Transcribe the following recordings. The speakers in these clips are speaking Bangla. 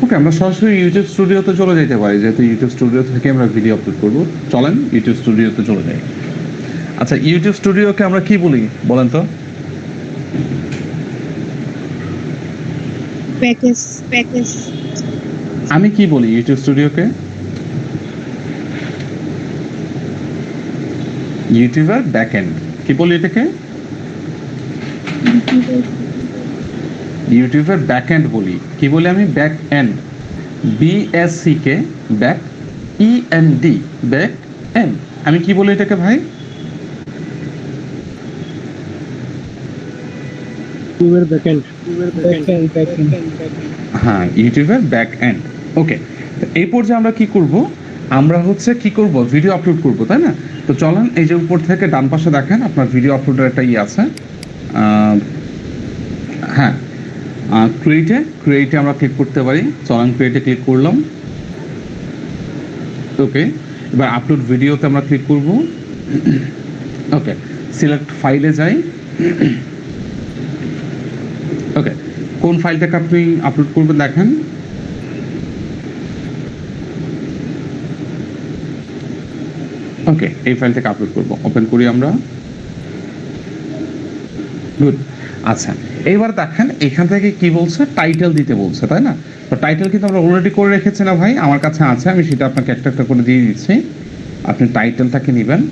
ওকে, আমরা সরাসরি ইউটিউব স্টুডিওতে চলে যেতে পারি, যেহেতু ইউটিউব স্টুডিও থেকে আমরা ভিডিও আপলোড করব। চলেন ইউটিউব স্টুডিওতে চলে যাই। আচ্ছা, ইউটিউব স্টুডিওকে আমরা কি বলি বলেন তো? প্যাকেজ প্যাকেজ আমি কি বলি ইউটিউব স্টুডিওকে? ইউটিউবের ব্যাকএন্ড। কি বলি এটাকে? ইউটিউবের ব্যাকএন্ড বলি। কি বলি আমি? Back end. বিএসসি কে ব্যাক, ইএনডি ব্যাক এন্ড। আমি কি বলি এটাকে ভাই? ইউটিউবের ব্যাকএন্ড। হ্যাঁ, ইউটিউবের ব্যাক এন্ড। ওকে, তো এই পর্যায়ে আমরা কি করব? আমরা হচ্ছে কি করব? ভিডিও আপলোড করব, তাই না? তো চলেন, এই যে উপর থেকে ডান পাশে দেখেন আপনার ভিডিও আপলোডের একটা আছে। হ্যাঁ, ক্রিয়েটে আমরা ক্লিক করতে পারি। চলেন ক্রিয়েটে ক্লিক করলাম। ওকে, এবার আপলোড ভিডিওতে আমরা ক্লিক করব। ওকে, সিলেক্ট ফাইলে যাই। ওকে, কোন ফাইলটাকে আপনি আপলোড করবেন দেখেন। ওকে, এই ফাইলটাকে আপলোড করব। ওপেন করি আমরা। গুড। আচ্ছা, এইবার দেখেন এখান থেকে কি বলছে? টাইটেল দিতে বলছে, তাই না? তো টাইটেল কিন্তু আমরা অলরেডি করে রেখেছি না ভাই? আমার কাছে আছে, আমি সেটা আপনাকে একটা একটা করে দিয়ে দিচ্ছি। আপনি টাইটেলটাকে নেবেন।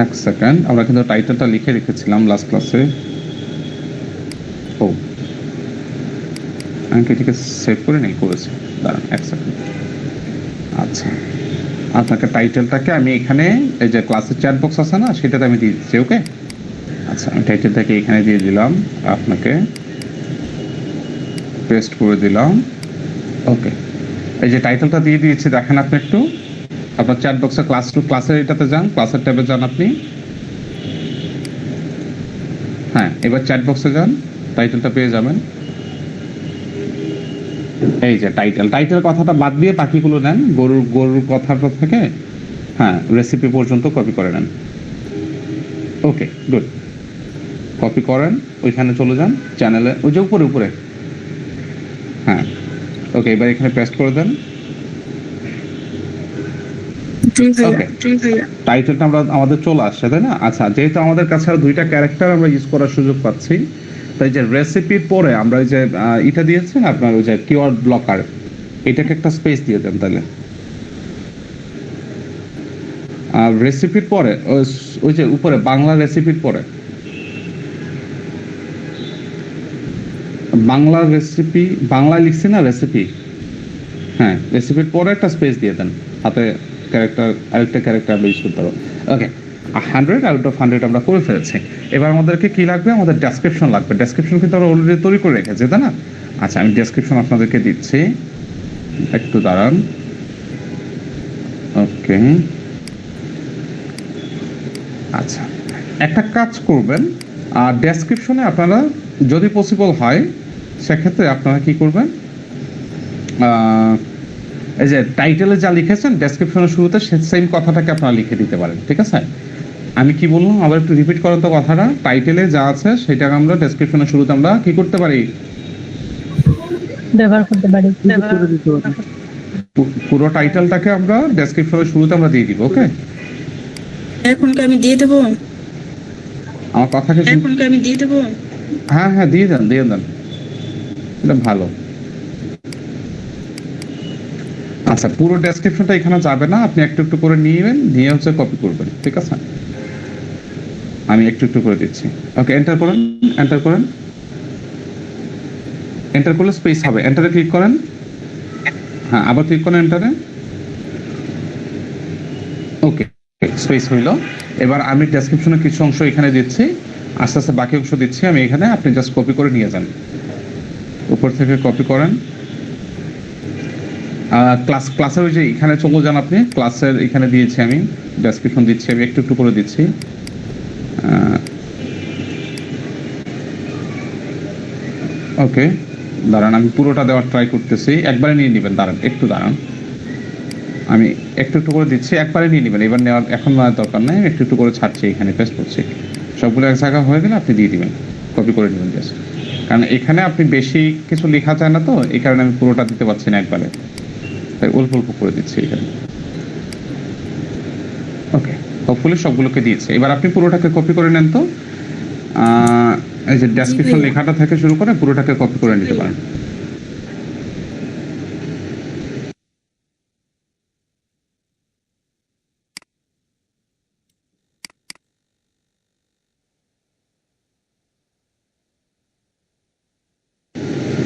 এক সেকেন্ড, আমরা কিন্তু টাইটেলটা লিখে রেখেছিলাম লাস্ট ক্লাসে। ও, আমি কি এটাকে সেভ করে নেই? করেছি, দাঁড়ান এক সেকেন্ড। আচ্ছা, আপনাকে টাইটেলটাকে আমি এখানে এই যে ক্লাসের চ্যাট বক্স আছে না, সেটাতে আমি দিয়ে দিচ্ছি। ওকে, আচ্ছা, আমি টাইটেলটাকে এখানে দিয়ে দিলাম, আপনাকে পেস্ট করে দিলাম। ওকে, এই যে টাইটেলটা দিয়ে দিয়েছি, দেখেন আপনি একটু আপনার চ্যাট বক্সে ক্লাসের এটাতে যান, ক্লাসের ট্যাবে যান আপনি। হ্যাঁ, এবার চ্যাট বক্সে যান, টাইটেলটা পেয়ে যাবেন। এই যে টাইটেল কথাটা বাদ দিয়ে বাকিগুলো নেন। গরুর কথাটা থেকে হ্যাঁ রেসিপি পর্যন্ত কপি করে নেন। ওকে, গুড। কপি করেন, ওইখানে চলে যান চ্যানেলে, ওই যে উপরে। হ্যাঁ, ওকে, এবার এখানে পেস্ট করে দেন। ওকে, টাইটেলটা আমাদের চলে আসছে, তাই না? আচ্ছা, যেহেতু আমাদের কাছে আর দুইটা ক্যারেক্টার আমরা ইউজ করার সুযোগ পাচ্ছি, তাই যে রেসিপির পরে আমরা ওই যে এটা দিয়েছেন আপনার ওই যে কিওয়ার্ড ব্লকার, এটাকে একটা স্পেস দিয়ে দেন তাহলে। আর রেসিপির পরে ওই যে উপরে বাংলা রেসিপির পরে বাংলা রেসিপি, বাংলায় লিখছি না রেসিপি, হ্যাঁ রেসিপির পরে একটা স্পেস দিয়ে দেন, হাতে ক্যারেক্টার আরেকটা ক্যারেক্টার আমরা ইউজ করতে পারবো। ওকে, 100/100 আমরা করে ফেলেছি। এবার আমাদেরকে কি লাগবে? আমাদের ডেসক্রিপশন লাগবে। ডেসক্রিপশন কিন্তু আমরা অলরেডি তৈরি করে রেখেছি, তাই না? আচ্ছা, আমি ডেসক্রিপশন আপনাদেরকে দিচ্ছি, একটু দাঁড়ান। ওকে, আচ্ছা, একটা কাজ করবেন, আর ডেসক্রিপশনে আপনারা যদি পসিবল হয় সেক্ষেত্রে আপনারা কি করবেন? এই যে টাইটেলে যা লিখেছেন ডেসক্রিপশনের শুরুতে সেম কথাটাকে আপনারা লিখে দিতে পারেন, ঠিক আছে? আমি কি বললাম আবার একটু রিপিট করেন তো কথাটা। টাইটেলে যা আছে সেটাকে আমরা ডেসক্রিপশনের শুরুতে আমরা কি করতে পারি? ব্যবহার করতে পারি। পুরো টাইটেলটাকে আমরা ডেসক্রিপশনের শুরুতে আমরা দিয়ে দিব। ওকে, এখন কি আমি দিয়ে দেবো? আমার কথাকে এখন কি আমি দিয়ে দেবো? হ্যাঁ দিয়ে দেন এটা ভালো। আচ্ছা, পুরো ডেসক্রিপশনটা এখানে যাবে না, আপনি একটু একটু করে নিয়ে হচ্ছে কপি করবেন, ঠিক আছে? আমি একটু করে দিচ্ছি। ওকে, এন্টার করলে স্পেস হবে, এন্টারে ক্লিক করেন। হ্যাঁ, আবার ক্লিক করেন এন্টারে। ওকে, স্পেস হইল। এবার আমি ডেসক্রিপশনে কিছু অংশ এখানে দিচ্ছি, আস্তে আস্তে বাকি অংশ দিচ্ছি আমি এখানে, আপনি জাস্ট কপি করে নিয়ে যান, উপর থেকে কপি করেন। ক্লাসের ওই যে এখানে চলে যান আপনি, ক্লাসের এখানে দিয়েছি আমি, ডেসক্রিপশন দিচ্ছি আমি একটু করে দিচ্ছি। ওকে, দাঁড়ান, আমি পুরোটা দেওয়ার ট্রাই করতেছি। একবারে নিয়ে নেবেন, একটু দাঁড়ান, আমি একটু করে দিচ্ছি, একবারে নিয়ে নেবেন। এবার এখন নেওয়ার দরকার নেই, একটু করে ছাড়ছি, এখানে পেস্ট করছি। সবগুলো এক জায়গা হয়ে গেলে আপনি দিয়ে দিবেন। কপি করে নেবেন জাস্ট, কারণ এখানে আপনি বেশি কিছু লেখা যায় না, তো এই কারণে আমি পুরোটা দিতে পারছি না একবারে, তাই অল্প অল্প করে দিচ্ছি এখানে। ওকে, হোপফুলি সবগুলোকে দিয়েছে। এবার আপনি পুরোটাকে কপি করে নেন তো, এই যে ডেসক্রিপশন ভাইয়া। লেখাটা থেকে শুরু করে পুরোটাকে কপি করে নিতে পারেন।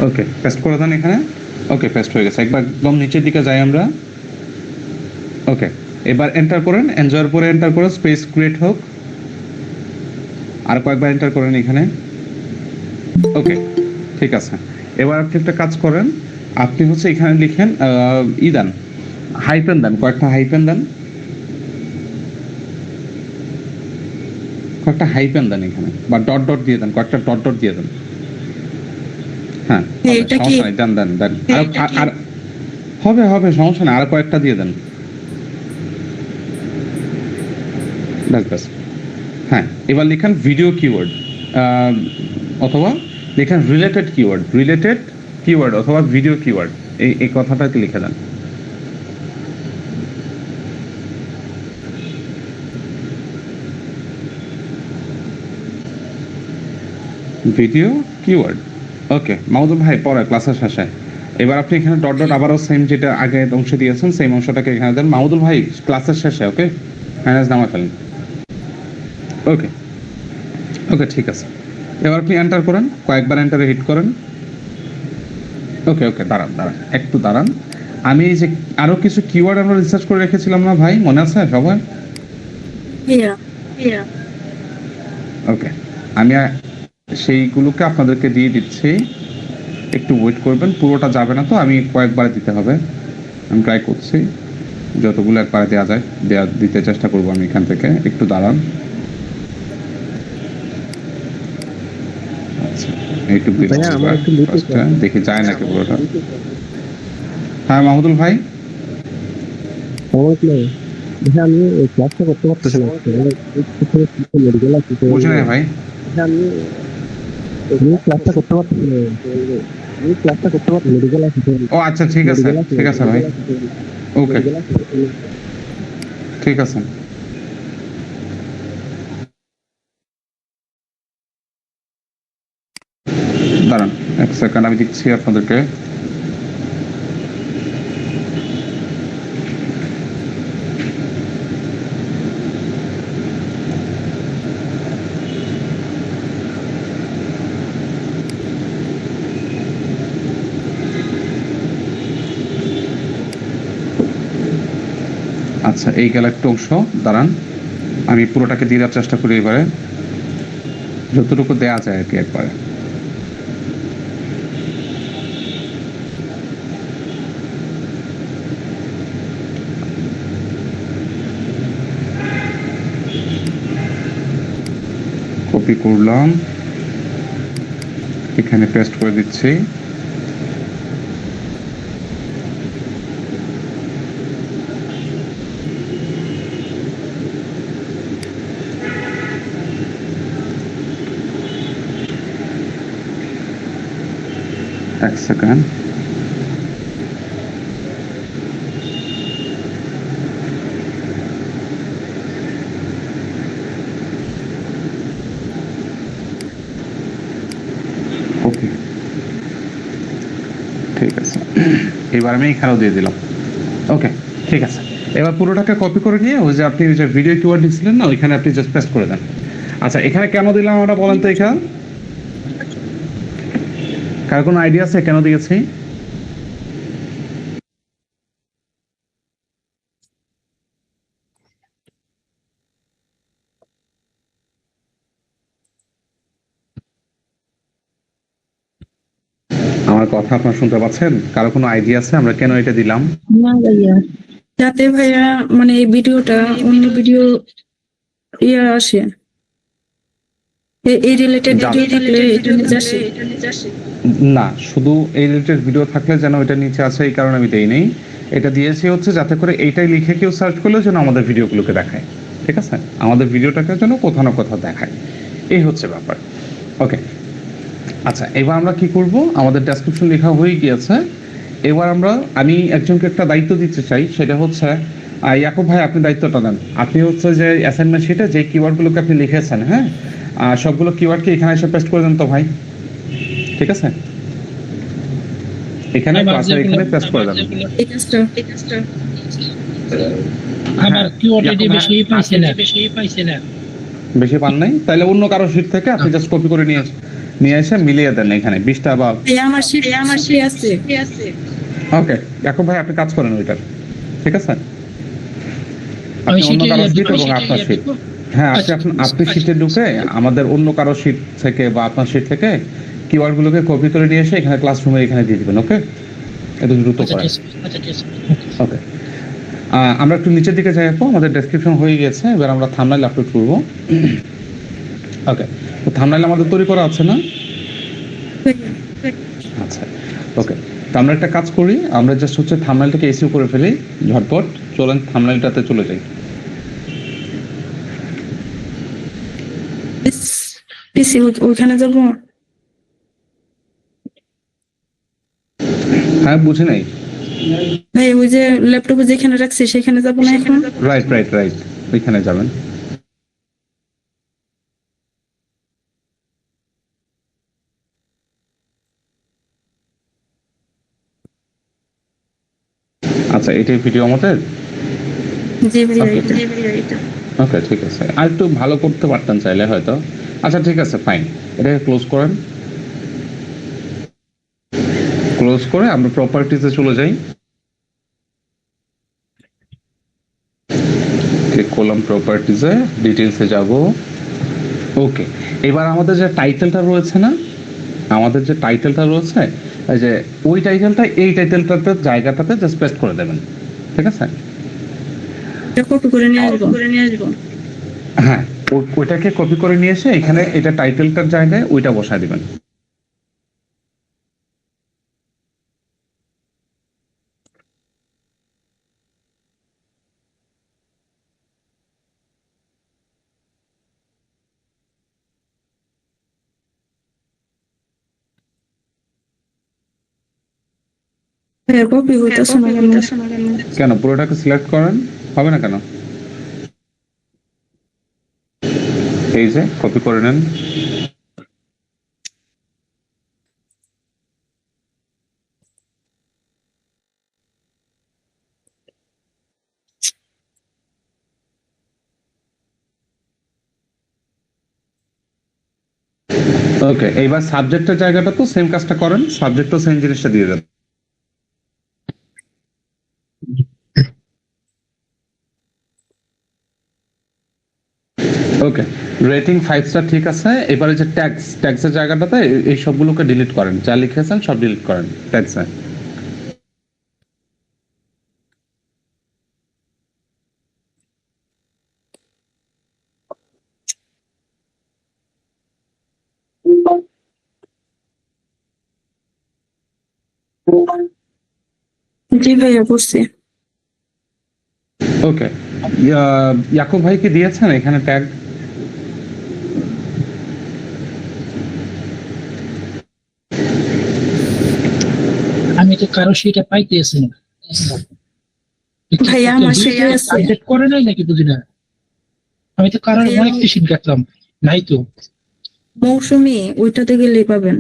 ওকে, পেস্ট করে দেন এখানে। ওকে, পেস্ট হয়ে গেছে। একবার একদম নিচের দিকে যাই আমরা। ওকে, এবার এন্টার করেন, এনজয়ের পরে এন্টার করে স্পেস ক্রিয়েট হোক, আর কয়েকবার এন্টার করেন এখানে। ওকে, ঠিক আছে। এবার আপনি একটা কাজ করেন, আপনি হচ্ছে এখানে লিখেন দেন, হাইপেন দেন, কয়েকটা হাইপেন দেন, কয়েকটা হাইপেন দেন এখানে, বা ডট ডট দিয়ে দেন, কয়েকটা ডট ডট দিয়ে দেন। হ্যাঁ, হবে, এটা কি সমস্যা নেই, দেন দেন দেন। আর এটা কি আর হবে হবে, সমস্যা নেই, আর কয়েকটা দিয়ে দেন। ব্যাস ব্যাস। হ্যাঁ, এবার লিখেন ভিডিও কিওয়ার্ড, অথবা লিখেন রিলেটেড কিওয়ার্ড, রিলেটেড কিওয়ার্ড অথবা ভিডিও কিওয়ার্ড, এই কথাটাকে লিখে দেন। Video keyword. ওকে মাহমুদুল ভাই, পরে ক্লাসের শেষে এবার আপনি এখানে ডট ডট আবারও সেম যেটা আগে অংশে দিয়েছেন সেম অংশটাকে এখানে দেন। মাহমুদুল ভাই ক্লাসের শেষে, ওকে, ম্যানেজ নামা ফেলেন। ওকে ওকে, ঠিক আছে। এবার আপনি এন্টার করেন, কয়েকবার এন্টারে হিট করেন। ওকে ওকে, দাঁড়ান দাঁড়ান, একটু দাঁড়ান। আমি এই যে আরো কিছু কিওয়ার্ড আমরা রিসার্চ করে রেখেছিলাম না ভাই, মনে আছে সবার? ভাইয়া ভাইয়া ওকে, আমি সেইগুলোকে আপনাদেরকে দিয়ে দিচ্ছি, একটু ওয়েট করবেন, পুরোটা যাবে না তো, আমি কয়েকবার দিতে হবে, আমি ট্রাই করছি যতগুলো একবারে দেওয়া যায় দিতে চেষ্টা করবো আমি এখান থেকে, একটু দাঁড়ান। আচ্ছা, এইটুকু ভাইয়া আমার একটু লিখতে দেখি যায় নাকি পুরোটা। হ্যাঁ মাহমুদুল ভাই, ভাইয়া আমি ক্লাসটা করতে পারতেছিলাম মেডিকেল বুঝি নাই ভাই। আমি ক্লাসটা করতে পারতেছিলাম, আমি ক্লাসটা করতে পারতাম মেডিকেল ও আচ্ছা, ঠিক আছে ঠিক আছে ভাই, ওকে ঠিক আছে। দাঁড়ান এক সেকেন্ড, আমি দিচ্ছি আপনাদেরকে। আচ্ছা, এই গেল একটা অংশ, দাঁড়ান আমি পুরোটাকে দিয়ে দেওয়ার চেষ্টা করি এবারে, যতটুকু দেয়া যায় আর কি একবারে। কপি করলাম, এখানে পেস্ট করে দিচ্ছি। এক সেকেন্ড, ওকে ঠিক আছে, এবার আমি এখানেও দিয়ে দিলাম। ওকে ঠিক আছে, এবার পুরোটাকে কপি করে নিয়ে ওই যে আপনি যে ভিডিও কিওয়ার্ড দিয়েছিলেন না, ওইখানে আপনি জাস্ট পেস্ট করে দেন। আচ্ছা, এখানে কেন দিলাম আমরা বলেন তো, এখানে কার কোনো আইডিয়া আছে কেন দিয়েছি? আমার কথা আপনারা শুনতে পাচ্ছেন? কারো কোনো আইডিয়া আছে আমরা কেন এটা দিলাম? না ভাইয়া, যাতে ভাইয়া মানে এই ভিডিওটা অন্য ভিডিও ইয়ে আসে, এই রিলেটেড ভিডিও থাকলে এটা নিচে আসে। না, শুধু এই রিলেটেড ভিডিও থাকলে যেন এটা নিচে আসে এই কারণে আমি দেই নেই। এটা দিয়েছি হচ্ছে যাতে করে এইটাই লিখে কেউ সার্চ করলে যেন আমাদের ভিডিওগুলোকে দেখায়, ঠিক আছে, আমাদের ভিডিওটাকে যেন কোথাও না কোথাও দেখায়, এই হচ্ছে ব্যাপার। ওকে, আচ্ছা, এবার আমরা কি করব, আমাদের ডেসক্রিপশন লেখা হয়ে গিয়েছে। এবার আমি একজনকে একটা দায়িত্ব দিতে চাই, সেটা হচ্ছে ইয়াকুব ভাই, আপনি দায়িত্বটা নেন। আপনি হচ্ছে যে অ্যাসাইনমেন্ট শিটে যে কিওয়ার্ডগুলোকে আপনি লিখেছেন, হ্যাঁ, সবগুলো কিওয়ার্ডকে এখানে এসে পেস্ট করে দেন তো ভাই, ঠিক আছে? এখানে আবার ক্লাসের যেগুলো- এখানে পেস্ট করে দেন। এই কাজটা আমার কিওয়ার্ড ইয়াকুব ভাই, বেশি পাইছে না বেশি পান নাই, তাহলে অন্য কারো শিট থেকে আপনি জাস্ট কপি করে নিয়ে এসে মিলিয়ে দেন এখানে 20টা বা ভাইয়া আমার শীতে আছে ওকে। ইয়াকুব ভাই, আপনি কাজ করেন ওইটার, ঠিক আছে? আমি আপনি অন্য শিটে কারো ইয়ে শিট ঢুকবো, এবং আপনার শিট, হ্যাঁ, আচ্ছা, আপনি শিটে ঢুকে আমাদের অন্য কারো শিট থেকে বা আপনার শিট থেকে কিওয়ার্ড গুলোকে কপি করে নিয়ে এসে এখানে ক্লাসরুমে এখানে দিয়ে দিবেন, ওকে? একটু দ্রুত আচ্ছা করেন, ঠিক আছে ওকে? আমরা একটু নিচের দিকে যাই, আপু আমাদের ডেসক্রিপশন হয়ে গেছে, এবার আমরা থাম্বনেল আপলোড করব। ওকে, তো থাম্বনেল আমাদের তৈরি করা আছে না? আচ্ছা, ওকে। তো আমরা একটা কাজ করি, আমরা জাস্ট হচ্ছে থাম্বনেলটাকে এসিও করে ফেলি ঝটপট। চলেন থাম্বনেলটাতে চলে যাই। পিসি ওইখানে যাব। হ্যাঁ, বুঝি নাই। ভাই ওই যে ল্যাপটপে যেখানে রাখছি সেখানে যাব না এখন? রাইট, ওইখানে যাবেন। আচ্ছা, এটাই ভিডিও আমাদের। জি ভাইয়া এটা ওকে, ঠিক আছে, আর একটু ভালো করতে পারতেন চাইলে হয়তো। আচ্ছা, ঠিক আছে, ফাইন। এটাকে ক্লোজ করেন। ক্লোজ করে আমরা প্রপার্টিজে চলে যাই। ক্লিক করলাম প্রপার্টিজে, ডিটেইলসে যাব। ওকে, এবার আমাদের যে টাইটেলটা রয়েছে না, আমাদের যে টাইটেলটা রয়েছে, এই যে ওই টাইটেলটা এই টাইটেলটাতে জায়গাটাতে জাস্ট পেস্ট করে দেবেন, ঠিক আছে? কপি করে নিয়ে আসবো। হ্যাঁ, ওইটাকে কপি করে নিয়ে এসে এখানে এটা টাইটেলটার জায়গায় ওইটা বসায় দিবেন। ভাইয়া কপি হইতাছে না কেন? কেন, পুরোটাকে সিলেক্ট করেন, হবে না কেন? এই যে কপি করে নেন। ওকে, এইবার সাবজেক্টের জায়গাটা তো সেম কাজটা করেন, সাবজেক্টও সেম জিনিসটা দিয়ে দেন। ওকে, রেটিং 5 স্টার, ঠিক আছে। এবারে যে ট্যাক্সের জায়গাটাতে এই সবগুলোকে ডিলিট করেন, যা লিখেছেন সব ডিলিট করেন ট্যাক্সে। জি ভাইয়া করছি। ওকে, ইয়াকুব ভাই কি দিয়েছেন এখানে ট্যাগ? আমি তো কারো সেটা পাইতেছি না ভাইয়া আমার শীতে আছে। আপডেট করে নাই নাকি বুঝি না। আমি তো কারোর অনেক মেশিন কাটলাম, নাই তো। মৌসুমি ওইটাতে গেলেই পাবেন।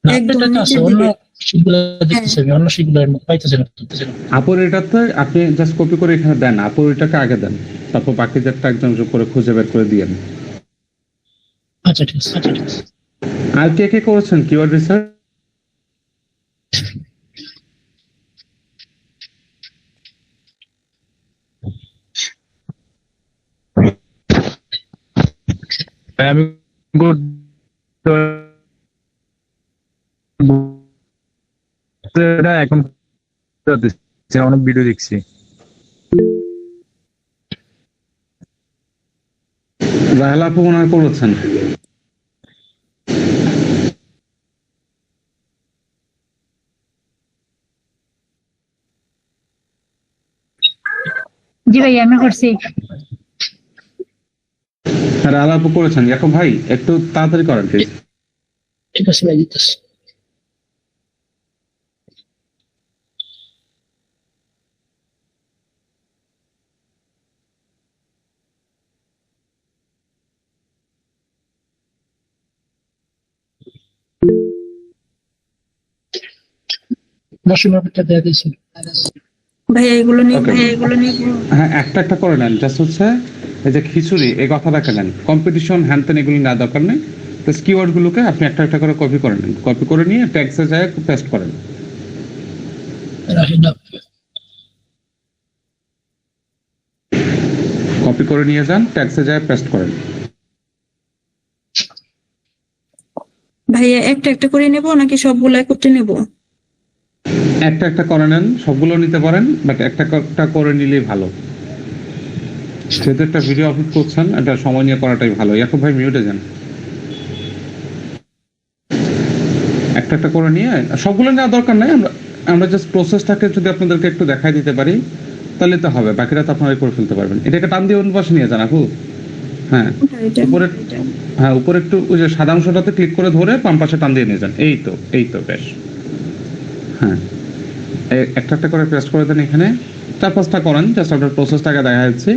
একদম আপডেট আছে নিচের অন্য দিকে। শিটগুলো দেখতেছি, আমি অন্য শিটগুলো পাইতেছি না। আপুর এটাতে আপনি জাস্ট কপি করে এখানে দেন, আপুর এটাকে আগে দেন, তারপর বাকিদেরটা একজন করে খুঁজে বের করে দিয়েন। আচ্ছা ঠিক আছে আর কে কে করেছেন কিওয়ার্ড রিসার্চ? আমি এখন অনেক ভিডিও দেখছি। রাহেলা আপু মনে হয় করেছেন। জি ভাই আমি করছি। রাহেলা আপু করেছেন। ইয়াকুব ভাই একটু তাড়াতাড়ি করেন প্লিজ। ঠিক আছে ভাই, দিতেছি। মৌসুমী আপুটা দেয়া দিয়েছি। ভাইয়া এগুলো নিব। ওকে, হ্যাঁ একটা একটা করে নেন। জাস্ট হচ্ছে এই যে খিচুড়ি এই কথাটাকে নেন, কম্পিটিশন হ্যান ত্যান এগুলি না দরকার নেই। তো কিওয়ার্ড গুলোকে আপনি একটা একটা করে কপি করে নেন, কপি করে নিয়ে ট্যাক্সে যায় পেস্ট করেন। রাহিনা। কপি করে নিয়ে যান, ট্যাক্সে যায় পেস্ট করেন। ভাইয়া একটা একটা করে নেব নাকি সবগুলো একত্রে নেব? একটা একটা করে নেন, সবগুলো নিতে পারেন, বাট একটা একটা করে নিলেই ভালো। যেহেতু একটা ভিডিও আপলোড করছেন, এটা সময় নিয়ে করাটাই ভালো। ইয়াকুব ভাই মিউটে যান। একটা একটা করে নিয়ে, সবগুলো নেওয়ার দরকার নাই, আমরা আমরা জাস্ট প্রসেসটাকে যদি আপনাদেরকে একটু দেখাই দিতে পারি তাহলে তো হবে, বাকিটা তো আপনারা করে ফেলতে পারবেন। এটাকে টান দিয়ে অন্য পাশে নিয়ে যান আপু। হ্যাঁ, এটা উপরে, হ্যাঁ উপরে একটু ওই যে সাদা অংশটাতে ক্লিক করে ধরে বাম পাশে টান দিয়ে নিয়ে যান। এই তো, এই তো বেশ। হ্যাঁ, একটা একটা করে পেস্ট করে দেন। এখানে 4-5টা করেন, জাস্ট আপনার প্রসেসটাকে দেখা যাচ্ছে।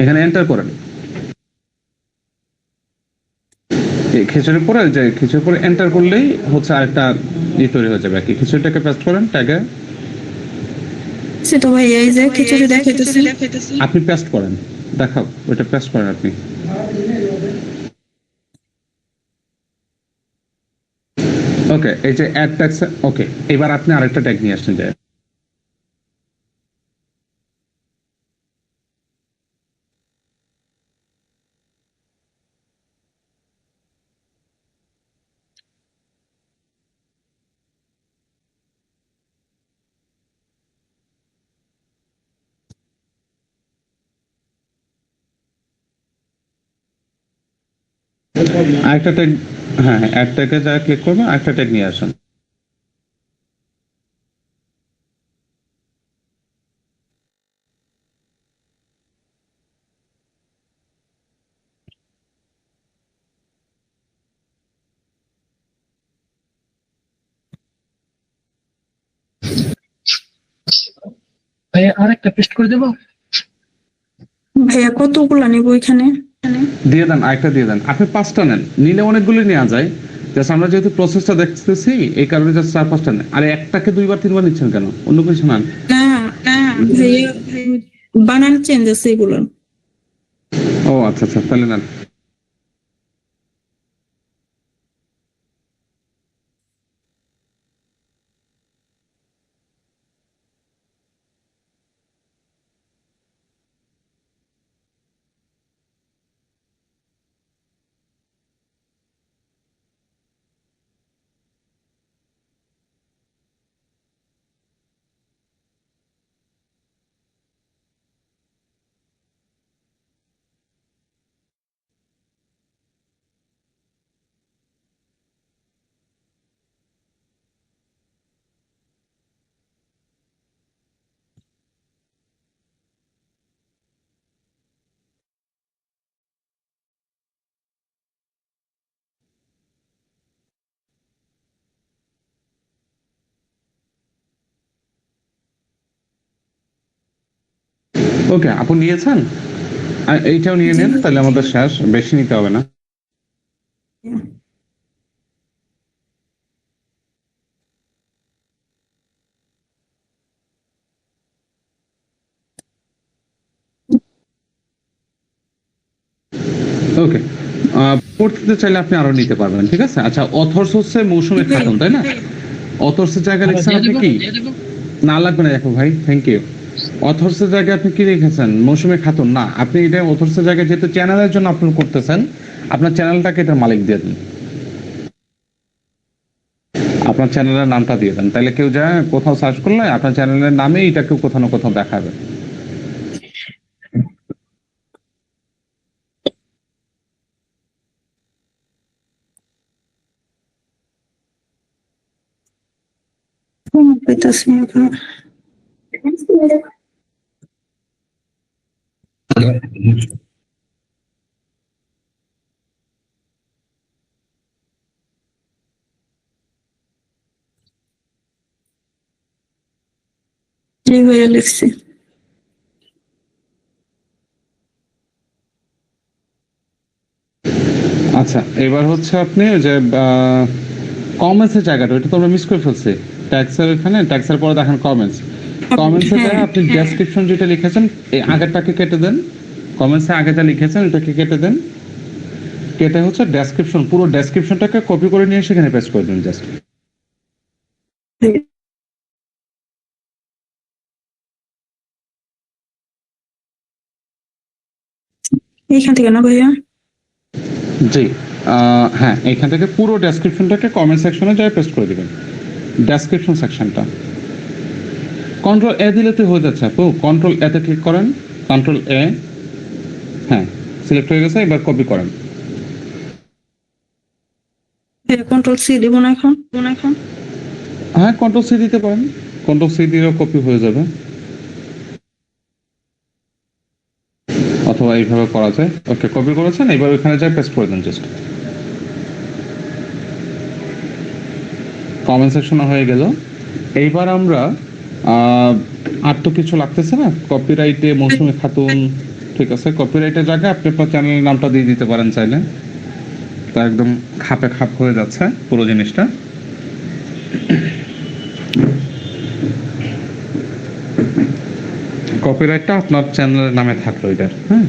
এখানে এন্টার করেন। এই খিচুড়ির পরে যে খিচুড়ির পরে এন্টার করলেই হচ্ছে আরেকটা তৈরি হয়ে যাবে আর কি। খিচুড়িটাকে পেস্ট করেন ট্যাগে। সে তো ভাইয়া এই যে খিচুড়ি দেখাইতেছি। আপনি পেস্ট করেন, দেখাও ওইটা পেস্ট করেন আপনি। ওকে, এই যে অ্যাড ট্যাক্স। ওকে, এবার আপনি আরেকটা ট্যাগ নিয়ে আসছেন যে আরেকটা ট্যাগ। হ্যাঁ হ্যাঁ, অ্যাড ট্যাগে যা ক্লিক করবেন আরেকটা ট্যাগ নিয়ে আসেন। ভাই আরেকটা পেস্ট করে দেবো। ভাইয়া কতগুলা নিব এখানে? দিয়ে দেন, আরেকটা দিয়ে দেন। আপনি 5টা নেন, নিলে অনেকগুলি নেওয়া যায়। জাস্ট আমরা যেহেতু প্রসেসটা দেখতেছি এই কারণে জাস্ট 4-5টা নেন। আরে একটাকে 2বার 3বার নিচ্ছেন কেন? অন্য কিছু নেন। না না ভাইয়া, বানান চেঞ্জ আছে এগুলোর। ও আচ্ছা আচ্ছা, তাহলে নেন। ওকে, আপু নিয়েছেন? আর এইটাও নিয়ে নেন, তাহলে আমাদের শেষ, বেশি নিতে হবে না। ওকে, পড়তে চাইলে আপনি আরো নিতে পারবেন, ঠিক আছে। আচ্ছা, অথর্স হচ্ছে মৌসুমী খাতুন, তাই না? অথর্সের জায়গায় লিখছেন দিয়ে আপনি দেবো, কি? দিয়ে দেবো। না লাগবে না, দেখো ভাই, থ্যাংক ইউ। অথর্সের জায়গায় আপনি কি লিখেছেন? মৌসুমী খাতুন না, আপনি এটা অথর্সের জায়গায় যেহেতু চ্যানেলের জন্য আপলোড করতেছেন, আপনার চ্যানেলটাকে এটার মালিক দিয়ে দিন। আপনার চ্যানেলের নামটা দিয়ে দেন, তাহলে কেউ যায় কোথাও সার্চ করলে আপনার চ্যানেলের নামে এটাকে কোথাও না কোথাও দেখাবে। পাইতাছি না এখন। জি ভাইয়া লিখছি। আচ্ছা, এবার হচ্ছে আপনি ওই যে কমেন্টসের জায়গাটা ওইটা তো আমরা মিস করে ফেলছি। ট্যাক্সের এখানে ট্যাক্সের পরে দেখেন কমেন্টস। কমেন্টসে যায় আপনি ডেসক্রিপশন যেটা লিখেছেন এই আগেরটাকে কেটে দেন। কমেন্টসে আগে যা লিখেছেন ওটাকে কেটে দেন। কেটে হচ্ছে ডেসক্রিপশন, পুরো ডেসক্রিপশনটাকে কপি করে নিয়ে সেখানে পেস্ট করে দিন জাস্ট। এইখান থেকে না ভাইয়া? জি, হ্যাঁ, এখান থেকে পুরো ডেসক্রিপশনটাকে কমেন্ট সেকশনে যায় পেস্ট করে দিবেন। ডেসক্রিপশন সেকশনটা কন্ট্রোল এ দিলে তো হয়ে যাচ্ছে আপু। কন্ট্রোল এতে ক্লিক করেন, কন্ট্রোল এ, হ্যাঁ সিলেক্ট হয়ে গেছে। এবার কপি করেন। কন্ট্রোল সি দিব না এখন? হ্যাঁ, কন্ট্রোল সি দিতে পারেন। কন্ট্রোল সি দিলেও কপি হয়ে যাবে, অথবা এইভাবে করা যায়। ওকে, কপি করেছেন, এবার ওইখানে যায় পেস্ট করে দেন জাস্ট। কমেন্ট সেকশনে হয়ে গেল। এইবার আমরা আর তো কিছু লাগতেছে না। কপিরাইটে মৌসুমী খাতুন, ঠিক আছে। কপিরাইটের জায়গায় আপনি আপনার চ্যানেলের নামটা দিয়ে দিতে পারেন চাইলে। তা একদম খাপে খাপ হয়ে যাচ্ছে পুরো জিনিসটা। কপিরাইটটা আপনার চ্যানেলের নামে থাকলো এটার, হ্যাঁ,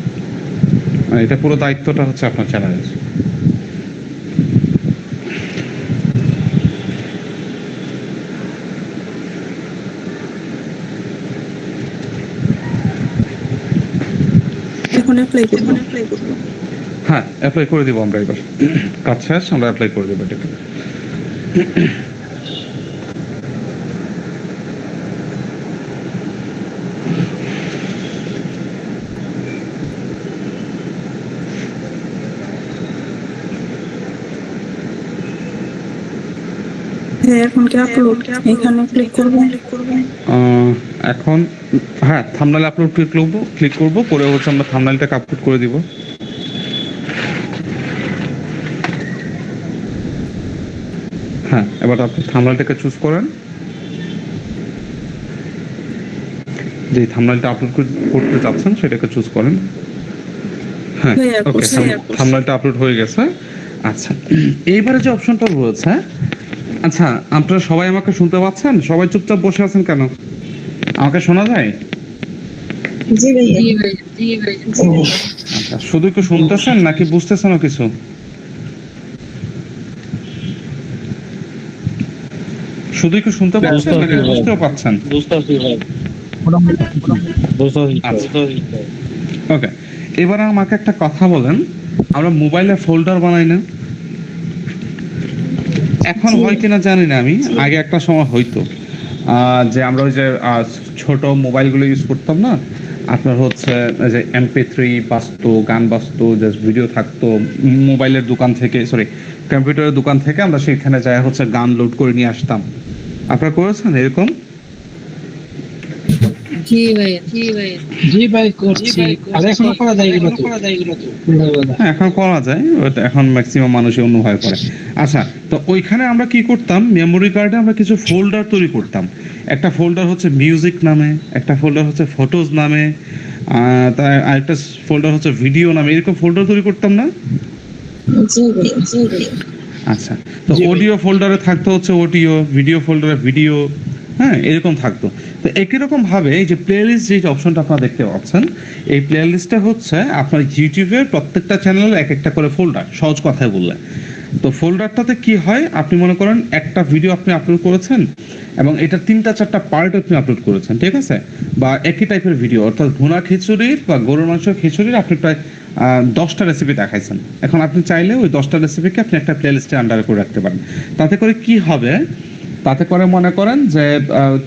মানে এটা পুরো দায়িত্বটা হচ্ছে আপনার চ্যানেলের। এখন অ্যাপ্লাই করব। হ্যাঁ, অ্যাপ্লাই করে দিব আমরা। এবার কাজ শেষ, আমরা অ্যাপ্লাই করে দেবো এটাকে। এখন কি আপলোড এখানে ক্লিক করব? এখন হ্যাঁ, থাম্বনেল আপলোড ক্লিক করব, পরে হচ্ছে আমরা থাম্বনেলটাকে আপলোড করে দিব। হ্যাঁ, এবার আপনি থাম্বনেলটাকে চুজ করেন। যে থাম্বনেলটা আপলোড করতে চাচ্ছেন সেটাকে চুজ করেন। হ্যাঁ, ওকে, থাম্বনেলটা আপলোড হয়ে গেছে। আচ্ছা, এইবারে যে অপশনটা রয়েছে, আচ্ছা আপনারা সবাই আমাকে শুনতে পাচ্ছেন? সবাই চুপচাপ বসে আছেন কেন? আমাকে শোনা যায়? আচ্ছা, শুধু কি শুনতেছেন নাকি বুঝতেছেনও কিছু? শুধু কি শুনতে পাচ্ছেন নাকি বুঝতেও পাচ্ছেন? ওকে, এবার আমাকে একটা কথা বলেন, আমরা মোবাইলে ফোল্ডার বানাই না? এখন হয় কিনা জানি না আমি, আগে একটা সময় হইতো যে আমরা ওই যে ছোট মোবাইলগুলো ইউজ করতাম না, আপনার হচ্ছে যে MP3 বাজতো, গান বাজতো, জাস্ট ভিডিও থাকতো। মোবাইলের দোকান থেকে, সরি কম্পিউটারের দোকান থেকে আমরা সেখানে যাই হচ্ছে গান লোড করে নিয়ে আসতাম। আপনারা করেছেন এরকম? জি ভাই করছি। আর এখনো করা যায় এগুলো তো। হ্যাঁ, এখন করা যায়, এখন ম্যাক্সিমাম মানুষই অনুভব করে। আচ্ছা, তো ওইখানে আমরা কি করতাম, মেমোরি কার্ডে আমরা কিছু ফোল্ডার তৈরি করতাম। একটা ফোল্ডার হচ্ছে মিউজিক নামে, একটা ফোল্ডার হচ্ছে ফটোজ নামে, তার আরেকটা ফোল্ডার হচ্ছে ভিডিও নামে, এরকম ফোল্ডার তৈরি করতাম না? আচ্ছা, তো অডিও ফোল্ডারে থাকতো হচ্ছে অডিও, ভিডিও ফোল্ডারে ভিডিও, হ্যাঁ এরকম থাকতো। তো একই রকম ভাবে এই যে প্লেলিস্ট যে অপশনটা আপনারা দেখতে পাচ্ছেন, এই প্লেলিস্টটা হচ্ছে আপনার ইউটিউবের প্রত্যেকটা চ্যানেলের এক একটা করে ফোল্ডার, সহজ কথায় বললে। তো ফোল্ডারটাতে কি হয়, আপনি মনে করেন একটা ভিডিও আপনি আপলোড করেছেন এবং এটা 3-4টা পার্ট আপনি আপলোড করেছেন, ঠিক আছে, বা একই টাইপের ভিডিও, অর্থাৎ ভুনা খিচুড়ির বা গরুর মাংস খিচুড়ির আপনি প্রায় 10টা রেসিপি দেখাইছেন। এখন আপনি চাইলে ওই 10টা রেসিপিকে আপনি একটা প্লেলিস্টে আন্ডারে করে রাখতে পারেন। তাতে করে কি হবে, তাতে করে মনে করেন যে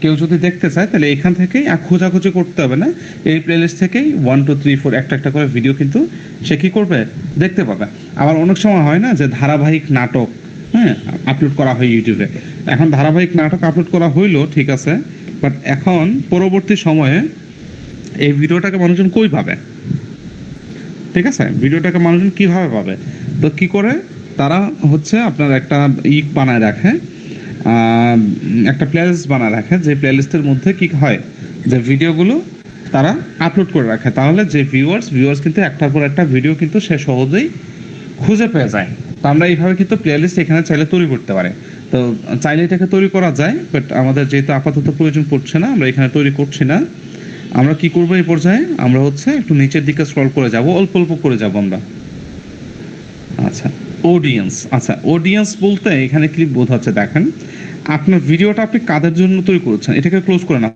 কেউ যদি দেখতে চায় তাহলে এখান থেকেই খোঁজাখুঁজি করতে হবে না, এই প্লেলিস্ট থেকেই 1 2 3 4 একটা একটা করে ভিডিও কিন্তু সে কি করবে, দেখতে পাবে। আবার অনেক সময় হয় না যে ধারাবাহিক নাটক, হ্যাঁ, আপলোড করা হয় ইউটিউবে। এখন ধারাবাহিক নাটক আপলোড করা হইলো, ঠিক আছে, বাট এখন পরবর্তী সময়ে এই ভিডিওটাকে মানুষজন কই পাবে? ঠিক আছে, ভিডিওটাকে মানুষজন কিভাবে পাবে? তো কি করে তারা হচ্ছে আপনার একটা বানায় রাখে, একটা প্লেলিস্ট বানায় রাখে, যে প্লেলিস্টের মধ্যে কি হয়, যে ভিডিওগুলো তারা আপলোড করে রাখে, তাহলে যে ভিউয়ার্স কিন্তু একটার পর একটা ভিডিও কিন্তু সে সহজেই খুঁজে পেয়ে যায়। তো আমরা এইভাবে কিন্তু প্লেলিস্ট এখানে চাইলে তৈরি করতে পারে। তো চাইলে এটাকে তৈরি করা যায়, বাট আমাদের যেহেতু আপাতত প্রয়োজন পড়ছে না, আমরা এখানে তৈরি করছি না। আমরা কি করবো এই পর্যায়ে, আমরা হচ্ছে একটু নিচের দিকে স্ক্রল করে যাব, অল্প অল্প করে যাব আমরা। আচ্ছা, অডিয়েন্স বলতে এখানে কি বোঝাচ্ছে দেখেন, আপনার ভিডিওটা আপনি কাদের জন্য তৈরি করছেন, এটাকে ক্লোজ করে না।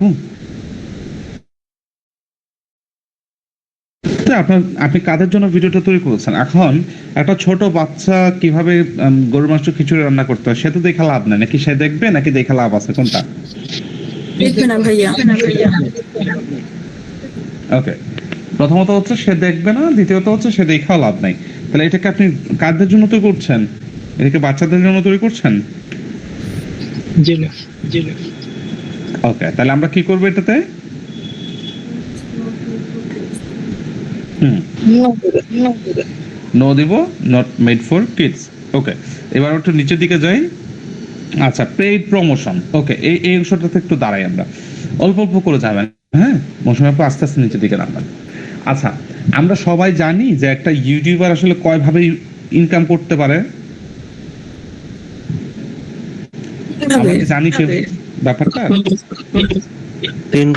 আপনি কাদের জন্য ভিডিওটা তৈরি করেছেন। এখন একটা ছোট বাচ্চা কিভাবে গরুর মাংস খিচুড়ি রান্না করতে হয়, সে তো দেখা লাভ নাই, নাকি সে দেখবে নাকি দেখা লাভ আছে, কোনটা? দেখবে না ভাইয়া। ওকে, প্রথমত হচ্ছে সে দেখবে না, দ্বিতীয়ত হচ্ছে সে দেখা লাভ নাই। তাহলে এটাকে আপনি কাদের জন্য তৈরি করছেন? এটাকে বাচ্চাদের জন্য তৈরি করছেন? জি না, জি না। ওকে, তাহলে আমরা কি করবো এটাতে? নো দিব, নট মেড ফর কিডস। ওকে, এবার একটু নিচের দিকে যাই। আচ্ছা, পেইড প্রমোশন। ওকে, এই অংশটাতে একটু দাঁড়াই আমরা, অল্প অল্প করে যাবেন। হ্যাঁ, মৌসুমী আপু আস্তে আস্তে নিচের দিকে নামবেন। আচ্ছা, আমরা সবাই জানি যে একটা ইউটিউবার আসলে কয়ভাবে ইনকাম করতে পারে। আমরা কি জানি কি ব্যাপারটা? তিন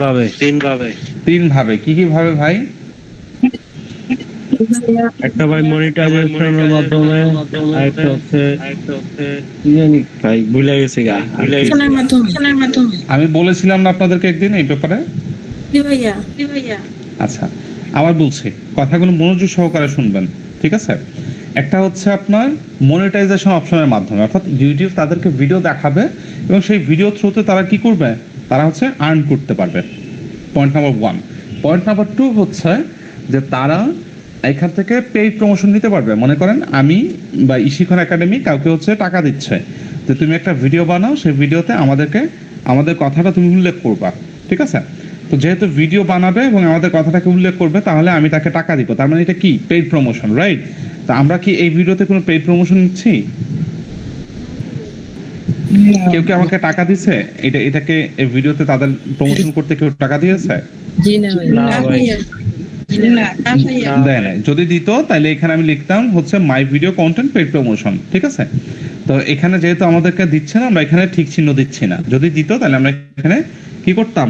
ভাবে। কি কি ভাবে ভাই? একটা ভাই মনিটাইজেশনের মাধ্যমে, আরেকটা হচ্ছে কি জানি ভাই ভুলে গেছি গা। শোনার মাধ্যমে। আমি বলেছিলাম না আপনাদেরকে একদিন এই ব্যাপারে। জি ভাইয়া। আচ্ছা, আবার বলছি, কথাগুলো মনোযোগ সহকারে শুনবেন, ঠিক আছে? একটা হচ্ছে আপনার মনিটাইজেশন অপশনের মাধ্যমে, অর্থাৎ ইউটিউব তাদেরকে ভিডিও দেখাবে এবং সেই ভিডিও থ্রুতে তারা কি করবে, তারা হচ্ছে আর্ন করতে পারবে। Point number 1। পয়েন্ট নাম্বার 2 হচ্ছে যে তারা এখান থেকে পেইড প্রমোশন নিতে পারবে। মনে করেন আমি বা ইশিখন একাডেমি কাউকে হচ্ছে টাকা দিচ্ছে যে তুমি একটা ভিডিও বানাও, সেই ভিডিওতে আমাদের কথাটা তুমি উল্লেখ করবা, ঠিক আছে? তো যেহেতু ভিডিও বানাবে এবং আমাদের কথাটাকে উল্লেখ করবে, তাহলে আমি তাকে টাকা দিব। তার মানে এটা কি পেইড প্রমোশন, রাইট? তো আমরা কি এই ভিডিওতে কোনো পেইড প্রমোশন নিচ্ছি? কেউ কি আমাকে টাকা দিছে? এটাকে এই ভিডিওতে তাদের প্রমোশন করতে কেউ টাকা দিয়েছে? জি না ভাইয়া। দেয় নাই। যদি দিত তাহলে এখানে আমি লিখতাম হচ্ছে my video content paid promotion, ঠিক আছে? তো এখানে যেহেতু আমাদেরকে দিচ্ছে না, আমরা এখানে ঠিক চিহ্ন দিচ্ছি না। যদি দিত তাহলে আমরা এখানে কি করতাম,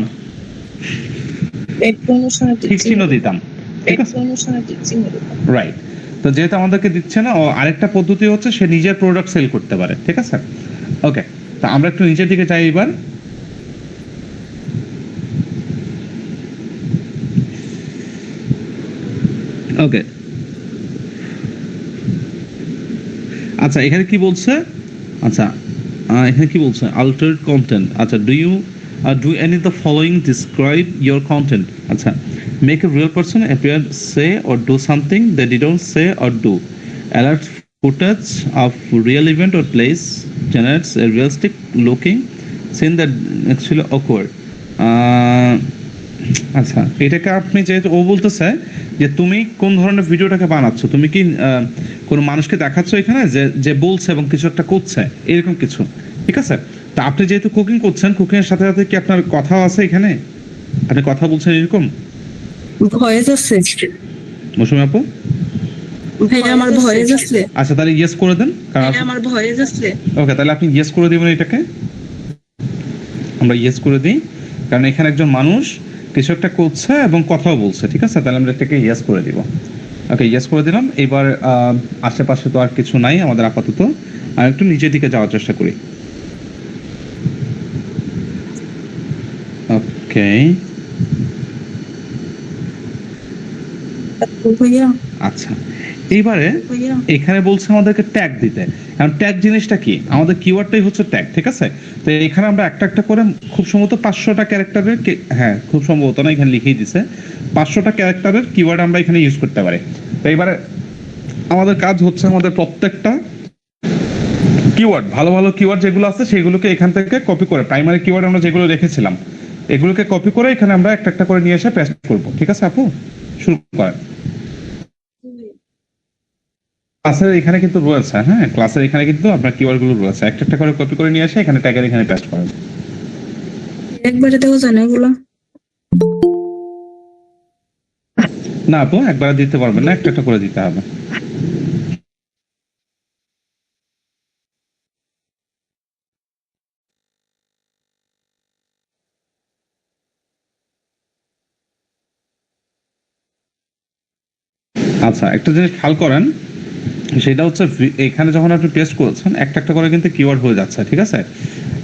ঠিক চিহ্ন দিতাম, ঠিক আছে? রাইট। তো যেহেতু আমাদেরকে দিচ্ছে না, ও আরেকটা পদ্ধতি হচ্ছে সে নিজের প্রোডাক্ট সেল করতে পারে, ঠিক আছে? ওকে, তো আমরা একটু নিচের দিকে যাই এবার। ওকে, আচ্ছা এখানে কি বলছে? আচ্ছা, এখানে কি বলছে? altered content। আচ্ছা, do any of the following describe your content? আচ্ছা, make a real person appear, say or do something they didn't say or do. Alert footage of real event or place, generates a realistic looking scene that actually occurred. আচ্ছা, এটাকে আপনি যেহেতু ও বলতেছে যে তুমি কোন ধরনের ভিডিওটাকে বানাচ্ছ, তুমি কি কোন মানুষকে দেখাচ্ছ এখানে যে বলছে এবং কিছু একটা করছে, এরকম কিছু, ঠিক আছে? তা আপনি যেহেতু কুকিং করছেন, কুকিং এর সাথে সাথে কি আপনার কথাও আছে এখানে? আপনি কথা বলছেন এরকম? ভয়েস আছে মৌসুমী আপু? ভাইয়া, আমার ভয়েস আছে। আচ্ছা, তাহলে ইয়েস করে দেন, কারণ আমার ভয়েস আছে। ওকে, তাহলে আপনি ইয়েস করে দিবেন এটাকে। আমরা ইয়েস করে দিই, কারণ এখানে একজন মানুষ কিছু একটা করছে এবং কথাও বলছে, ঠিক আছে? তাহলে আমরা এটাকে ইয়েস করে দিব। ওকে, ইয়েস করে দিলাম। এবার আশেপাশে তো আর কিছু নাই আমাদের আপাতত, আর একটু নিচের দিকে যাওয়ার চেষ্টা করি। ওকে, ভাইয়া আচ্ছা, এইবারে এখানে বলছে আমাদেরকে ট্যাগ দিতে। এখন ট্যাগ জিনিসটা কি? আমাদের কিওয়ার্ডটাই হচ্ছে ট্যাগ, ঠিক আছে? তো এখানে আমরা একটা একটা করে খুব সম্ভবত 500টা ক্যারেক্টারের, হ্যাঁ খুব সম্ভবত না, এখানে লিখেই দিছে 500টা ক্যারেক্টারের কিওয়ার্ড আমরা এখানে ইউজ করতে পারি। তো এবারে আমাদের কাজ হচ্ছে আমাদের প্রত্যেকটা কিওয়ার্ড, ভালো ভালো কিওয়ার্ড যেগুলো আছে সেগুলোকে এখান থেকে কপি করে, প্রাইমারি কিওয়ার্ড আমরা যেগুলো রেখেছিলাম এগুলোকে কপি করে এখানে আমরা একটা একটা করে নিয়ে এসে পেস্ট করব, ঠিক আছে আপু? শুরু করেন। ক্লাসের এখানে কিন্তু রয়েছে, হ্যাঁ ক্লাসের এখানে কিন্তু আপনার কিওয়ার্ড গুলো রয়েছে, একটা একটা করে কপি করে নিয়ে এসে এখানে ট্যাগের এখানে পেস্ট করেন। একবারে দেখো জানা এগুলো। না আপু, একবার দিতে পারবেন না, একটা একটা করে দিতে হবে। আচ্ছা, একটা জিনিস খেয়াল করেন, সেটা হচ্ছে এখানে যখন আপনি পেস্ট করেছেন একটা একটা করে কিন্তু কিওয়ার্ড হয়ে যাচ্ছে, ঠিক আছে?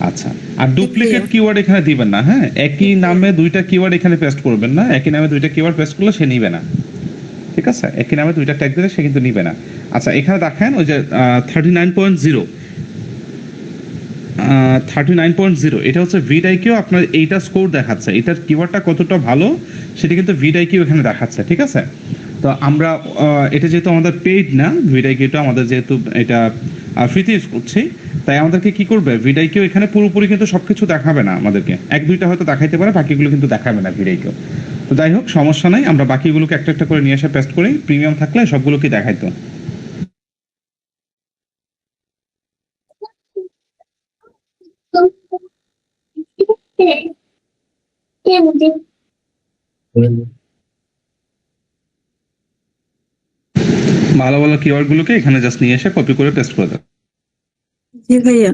আচ্ছা, আর ডুপ্লিকেট কিওয়ার্ড এখানে দিবেন না, হ্যাঁ? একই নামে দুইটা কিওয়ার্ড এখানে পেস্ট করবেন না, একই নামে দুইটা কিওয়ার্ড পেস্ট করলে সে নিবে না, ঠিক আছে? একই নামে দুইটা ট্যাগ দিলে সে কিন্তু নিবে না। আচ্ছা, এখানে দেখেন ওই যে 39.0, 39.0 এটা হচ্ছে ভিডআইকিউ, আপনার এইটা স্কোর দেখাচ্ছে, এটার কিওয়ার্ডটা কতটা ভালো সেটা কিন্তু ভিডআইকিউ এখানে দেখাচ্ছে, ঠিক আছে? তো আমরা এটা যেহেতু আমাদের পেইড না, ভিডআইকিউটা আমাদের যেহেতু এটা ফ্রিতে ইউজ করছি, তাই আমাদেরকে কি করবে, ভিডআইকিউ এখানে পুরোপুরি কিন্তু সবকিছু দেখাবে না আমাদেরকে, এক দুইটা হয়তো দেখাইতে পারে, বাকিগুলো কিন্তু দেখাবে না ভিডআইকিউ। তো যাই হোক, সমস্যা নাই, আমরা বাকিগুলোকে একটা একটা করে নিয়ে এসে পেস্ট করি, প্রিমিয়াম থাকলে সবগুলোকে দেখাইতো। ভালো ভালো কিওয়ার্ড গুলোকে এখানে জাস্ট নিয়ে এসে কপি করে পেস্ট করে দেবে। জি ভাইয়া।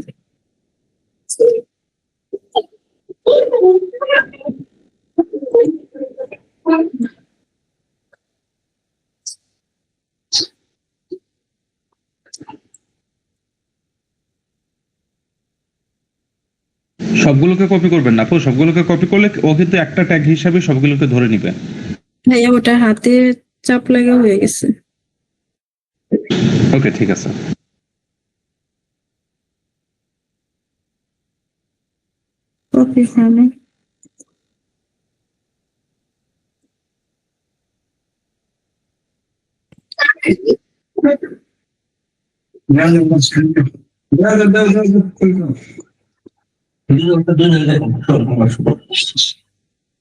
সবগুলোকে কপি করবেন না আপু, সবগুলোকে কপি করলে ও কিন্তু একটা ট্যাগ হিসাবে সবগুলোকে ধরে নিবে। ভাইয়া ওটা হাতে চাপ লাগা হয়ে গেছে। ওকে, ঠিক আছে। কপি হয়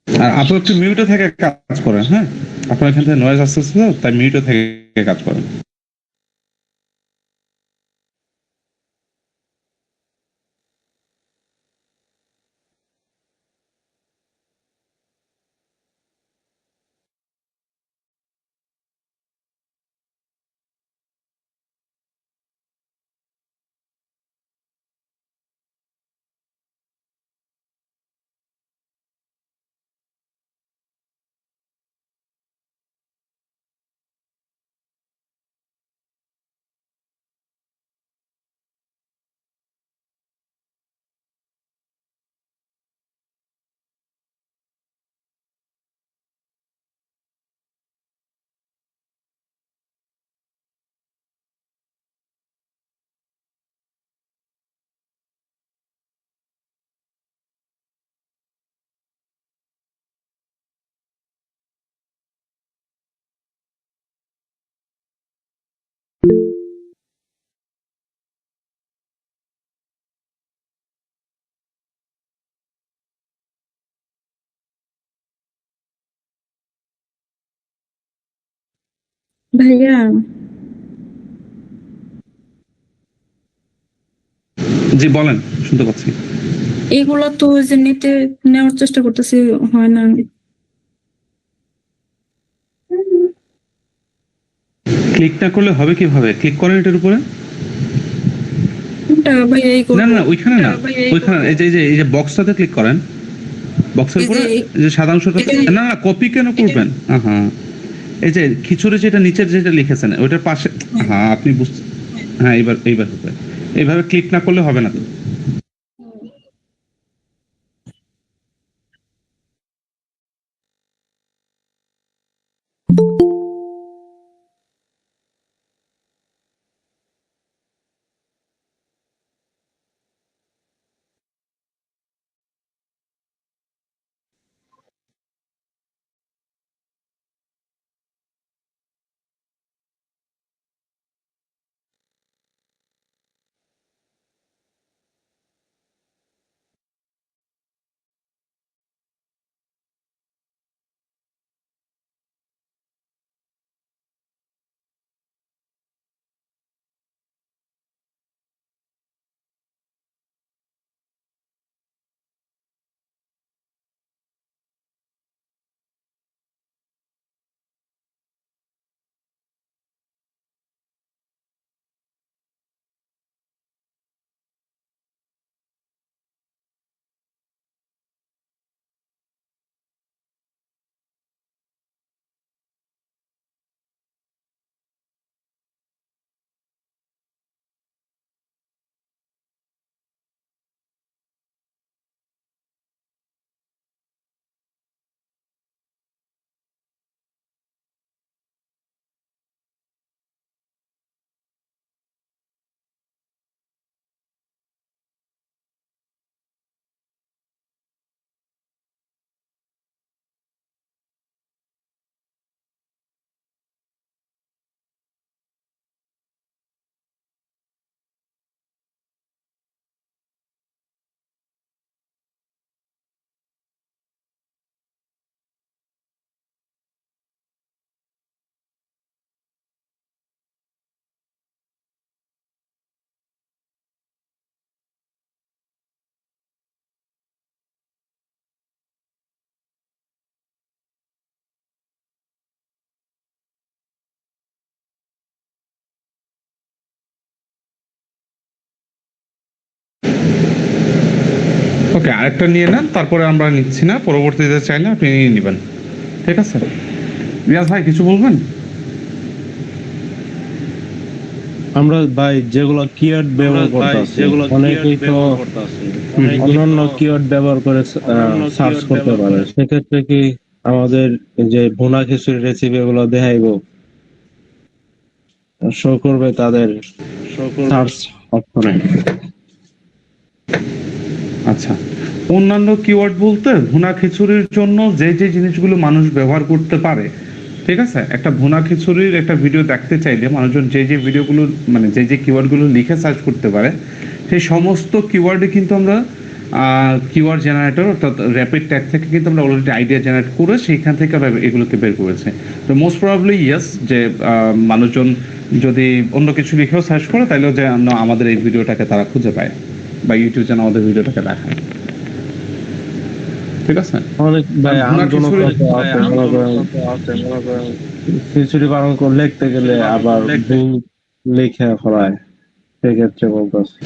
আর আপু একটু মিউটে থেকে কাজ করেন, হ্যাঁ? আপনার এখান থেকে নয়েজ আসতেছে তো, তাই মিউটে থেকে কাজ করেন। ভাইয়া। জি বলেন, শুনতে পাচ্ছি। এগুলো তো ওই যে নেওয়ার চেষ্টা করতেছি, হয় না। ক্লিক না করলে হবে কিভাবে? ক্লিক করেন এটার উপরে। কোনটা ভাইয়া এই না করবো? না, ওইখানে না, ওইখানে এই যে বক্সটাতে ক্লিক করেন, বক্সের এই উপরে যে যে সাদা অংশটা। না না, কপি কেন করবেন? হ্যাঁ, এই যে খিচুড়ি যেটা নিচের যেটা লিখেছেন ওইটার পাশে। হ্যাঁ, আপনি বুঝতে, হ্যাঁ এইবার হবে। এইভাবে ক্লিক না করলে হবে না তো। ওকে, আরেকটা নিয়ে নেন, তারপরে আমরা নিচ্ছি না, পরবর্তীতে চাইলে আপনি নিয়ে নেবেন। ঠিক আছে, রিয়াজ ভাই কিছু বলবেন? আমরা ভাই যেগুলো কিওয়ার্ড ব্যবহার করতেছি, অনেকেই তো অন্যান্য কিওয়ার্ড ব্যবহার করে সার্চ করতে পারে, সেক্ষেত্রে কি আমাদের যে ভুনা খিচুড়ি রেসিপি গুলো দেখাইবো, শো করবে তাদের সার্চ অপশনে। আচ্ছা, অন্যান্য কিওয়ার্ড বলতে ভুনা খিচুড়ির জন্য যে যে জিনিসগুলো মানুষ ব্যবহার করতে পারে, ঠিক আছে, একটা ভুনা খিচুড়ির একটা ভিডিও দেখতে চাইলে মানুষজন যে যে ভিডিওগুলো মানে যে যে কিওয়ার্ডগুলো লিখে সার্চ করতে পারে, সেই সমস্ত কিওয়ার্ডে কিন্তু আমরা কিওয়ার্ড জেনারেটর অর্থাৎ র্যাপিড ট্যাগ থেকে কিন্তু আমরা অলরেডি আইডিয়া জেনারেট করে সেইখান থেকে আমরা এগুলোকে বের করেছি। তো মোস্ট প্রবাবলি ইয়েস, যে মানুষজন যদি অন্য কিছু লিখেও সার্চ করে তাইলেও যে আমাদের এই ভিডিওটাকে তারা খুঁজে পায়, বা ইউটিউব যেন আমাদের ভিডিওটাকে দেখায়। ঠিক আছে, অনেক ভাই ভুনা আন্দোলন খিচুড়ি বানান করে লিখতে গেলে আবার ভুল লিখে ফেলায়, সেক্ষেত্রে বলতেছে।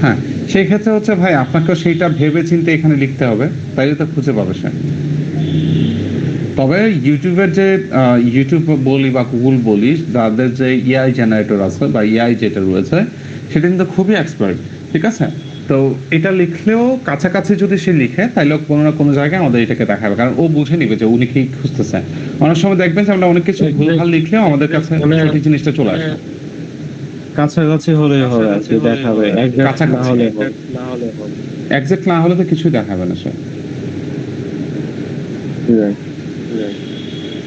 হ্যাঁ, সেই ক্ষেত্রে হচ্ছে ভাই আপনাকে সেইটা ভেবে চিন্তে এখানে লিখতে হবে, তাইলে তো খুঁজে পাবে সে। তবে ইউটিউবের যে ইউটিউব বলি বা গুগল বলি, তাদের যে এআই জেনারেটর আছে বা এআই যেটা রয়েছে, সেটা কিন্তু খুবই এক্সপার্ট। ঠিক আছে, তো এটা লিখলেও কাছাকাছি যদি সে লিখে, তাহলে কোনো না কোনো জায়গায় আমাদের এটাকে দেখাবে, কারণ ও বুঝে নিবে যে উনি কি খুঁজতেছেন। অনেক সময় দেখবেন যে আমরা অনেক কিছু ভুলভাল লিখলেও আমাদের কাছে সঠিক জিনিসটা চলে আসে। কাছাকাছি হলে হবে আর কি দেখাবে, কাছাকাছি হলে এক্সাক্ট না হলে তো কিছুই দেখাবে না সে।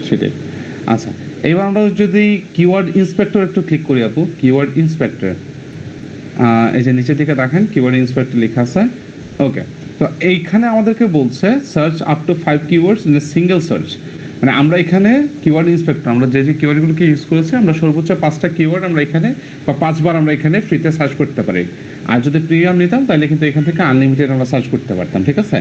সেটাই। আচ্ছা, এবার আমরা যদি কিওয়ার্ড ইন্সপেক্টর একটু ক্লিক করি আপু, কিওয়ার্ড ইন্সপেক্টর, এই যে নিচের দিকে দেখেন কিওয়ার্ড ইন্সপেক্টর লেখা আছে। ওকে, তো এইখানে আমাদেরকে বলছে search up to 5 keywords in a single search. মানে আমরা এখানে কিওয়ার্ড ইন্সপেক্টর আমরা যে যে কিওয়ার্ডগুলোকে ইউজ করেছি, আমরা সর্বোচ্চ 5টা কিওয়ার্ড আমরা এখানে বা 5বার আমরা এখানে ফ্রিতে সার্চ করতে পারি। আর যদি প্রিমিয়াম নিতাম তাহলে কিন্তু এখান থেকে আনলিমিটেড আমরা সার্চ করতে পারতাম। ঠিক আছে,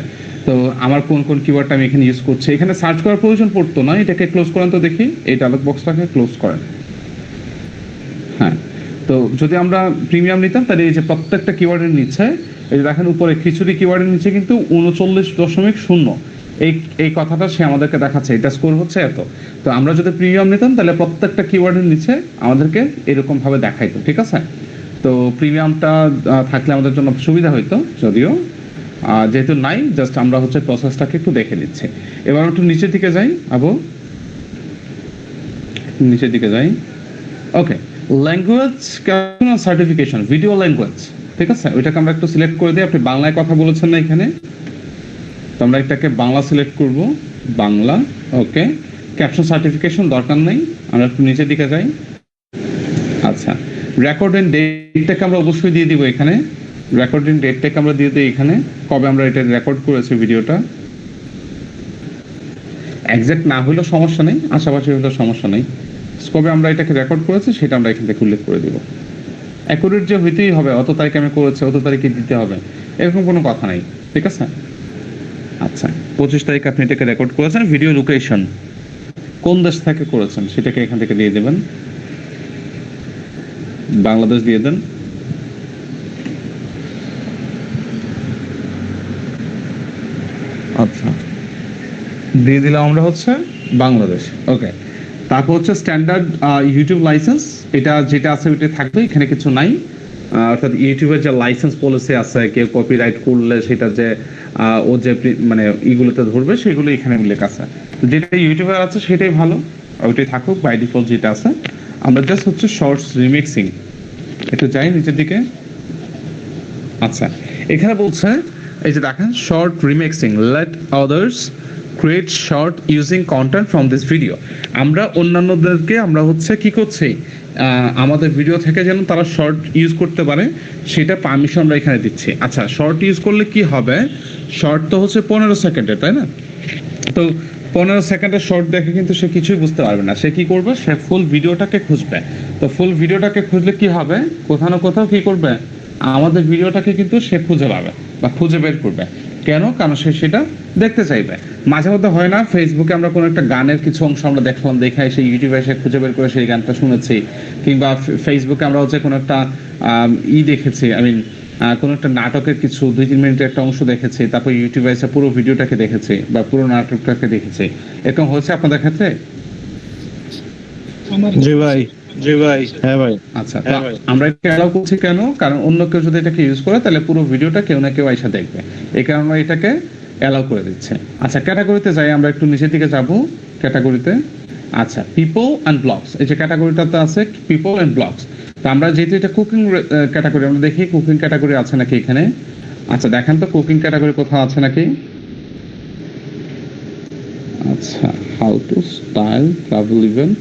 তো আমার কোন কোন কিওয়ার্ডটা আমি এখানে ইউজ করছি, এখানে সার্চ করার প্রয়োজন পড়তো না। এটাকে ক্লোজ করেন তো দেখি, এই ডায়লগ বক্সটাকে ক্লোজ করেন। হ্যাঁ, তো যদি আমরা প্রিমিয়াম নিতাম তাহলে এই যে প্রত্যেকটা কিওয়ার্ডের নিচে এই যে দেখেন উপরে খিচুড়ি কিওয়ার্ডের নিচে কিন্তু 39.0 এই কথাটা সে আমাদেরকে দেখাচ্ছে, এটা স্কোর হচ্ছে এত। তো আমরা যদি প্রিমিয়াম নিতাম তাহলে প্রত্যেকটা কিওয়ার্ডের নিচে আমাদেরকে এরকম ভাবে দেখাইতো। ঠিক আছে, তো প্রিমিয়ামটা থাকলে আমাদের জন্য সুবিধা হইতো, যদিও যেহেতু নাই, জাস্ট আমরা হচ্ছে প্রসেসটাকে একটু দেখে নিচ্ছি। এবার একটু নিচের দিকে যাই, আবু নিচের দিকে যাই। ওকে, ল্যাঙ্গুয়েজ সার্টিফিকেশন, ভিডিও ল্যাঙ্গুয়েজ। ঠিক আছে, ওইটাকে আমরা একটু সিলেক্ট করে দিই। আপনি বাংলায় কথা বলেছেন না এখানে, তো আমরা এটাকে বাংলা সিলেক্ট করব, বাংলা। ওকে, ক্যাপশন সার্টিফিকেশন দরকার নেই, আমরা একটু নিচের দিকে যাই। আচ্ছা, রেকর্ড এন্ড ডেটটাকে আমরা অবশ্যই দিয়ে দিব এখানে, রেকর্ড এন্ড ডেটটাকে আমরা দিয়ে দিই এখানে, কবে আমরা এটা রেকর্ড করেছি ভিডিওটা। এক্সাক্ট না হলেও সমস্যা নেই, আশেপাশে হলেও সমস্যা নেই, কবে আমরা এটাকে রেকর্ড করেছি সেটা আমরা এখান থেকে উল্লেখ করে দিব। অ্যাকুরেট যে হইতেই হবে, অত তারিখে আমি করেছি অত তারিখে দিতে হবে, এরকম কোনো কথা নাই। ঠিক আছে, আচ্ছা 25 তারিখ আপনি এটাকে রেকর্ড করেছেন। ভিডিও লোকেশন কোন দেশ থেকে করেছেন সেটাকে এখান থেকে দিয়ে দেবেন, বাংলাদেশ দিয়ে দেন। আচ্ছা, দিয়ে দিলাম আমরা হচ্ছে বাংলাদেশ। ওকে, তারপর হচ্ছে স্ট্যান্ডার্ড ইউটিউব লাইসেন্স, এটা যেটা আছে ওইটা থাকবে, এখানে কিছু নাই। অর্থাৎ ইউটিউবের যে লাইসেন্স পলিসি আছে, কেউ কপিরাইট করলে সেটা যে ও যে মানে ইগুলোতে ধরবে সেগুলো এখানে উল্লেখ আছে। যেটা ইউটিউবের আছে সেটাই ভালো, ওইটাই থাকুক বাই ডিফল্ট যেটা আছে। আমরা জাস্ট হচ্ছে শর্টস রিমিক্সিং, একটু যাই নিচের দিকে। আচ্ছা, এখানে বলছে এই যে দেখেন short remixing, let others create short using content from this video. আমরা অন্যান্যদেরকে আমরা হচ্ছে কি করছি, আমাদের ভিডিও থেকে যেন তারা শর্ট ইউজ করতে পারে সেটা পারমিশন আমরা এখানে দিচ্ছি। আচ্ছা, শর্ট ইউজ করলে কি হবে, শর্ট তো হচ্ছে 15 সেকেন্ডের, তাই না? তো 15 সেকেন্ডের শর্ট দেখে কিন্তু সে কিছুই বুঝতে পারবে না। সে কি করবে, সে ফুল ভিডিওটাকে খুঁজবে। তো ফুল ভিডিওটাকে খুঁজলে কি হবে, কোথাও না কোথাও কি করবে, আমাদের ভিডিওটাকে কিন্তু সে খুঁজে পাবে বা খুঁজে বের করবে। কেন? কারণ সে সেটা দেখতে চাইবে। মাঝে মধ্যে হয় না, ফেসবুকে আমরা কোনো একটা গানের কিছু অংশ আমরা দেখলাম, দেখে সেই ইউটিউবে এসে খুঁজে বের করে সেই গানটা শুনেছি, কিংবা ফেসবুকে আমরা হচ্ছে কোনো একটা দেখেছি, কোনো একটা নাটকের কিছু 2-3 মিনিটের একটা অংশ দেখেছে, তারপর ইউটিউবে এসে পুরো ভিডিওটাকে দেখেছে বা পুরো নাটকটাকে দেখেছে, এরকম হয়েছে আপনাদের ক্ষেত্রে? আমার জি ভাই, জি ভাই, হ্যাঁ ভাই। আচ্ছা, তো আমরা এটা অ্যালাউ করছি কেন? কারণ অন্য কেউ যদি এটাকে ইউজ করে তাহলে পুরো ভিডিওটা কেউ না কেউ আইসা দেখবে, এই কারণে আমরা এটাকে অ্যালাউ করে দিচ্ছে। আচ্ছা, ক্যাটাগরিতে যাই, আমরা একটু নিচের দিকে যাব ক্যাটাগরিতে। আচ্ছা, পিপল অ্যান্ড ব্লগস, এই যে ক্যাটাগরিটাতে আছে পিপল অ্যান্ড ব্লগস। তো আমরা যেহেতু এটা কুকিং ক্যাটাগরি, আমরা দেখি কুকিং ক্যাটাগরি আছে নাকি এখানে। আচ্ছা, দেখেন তো কুকিং ক্যাটাগরি কোথাও আছে নাকি। আচ্ছা, how to style travel event,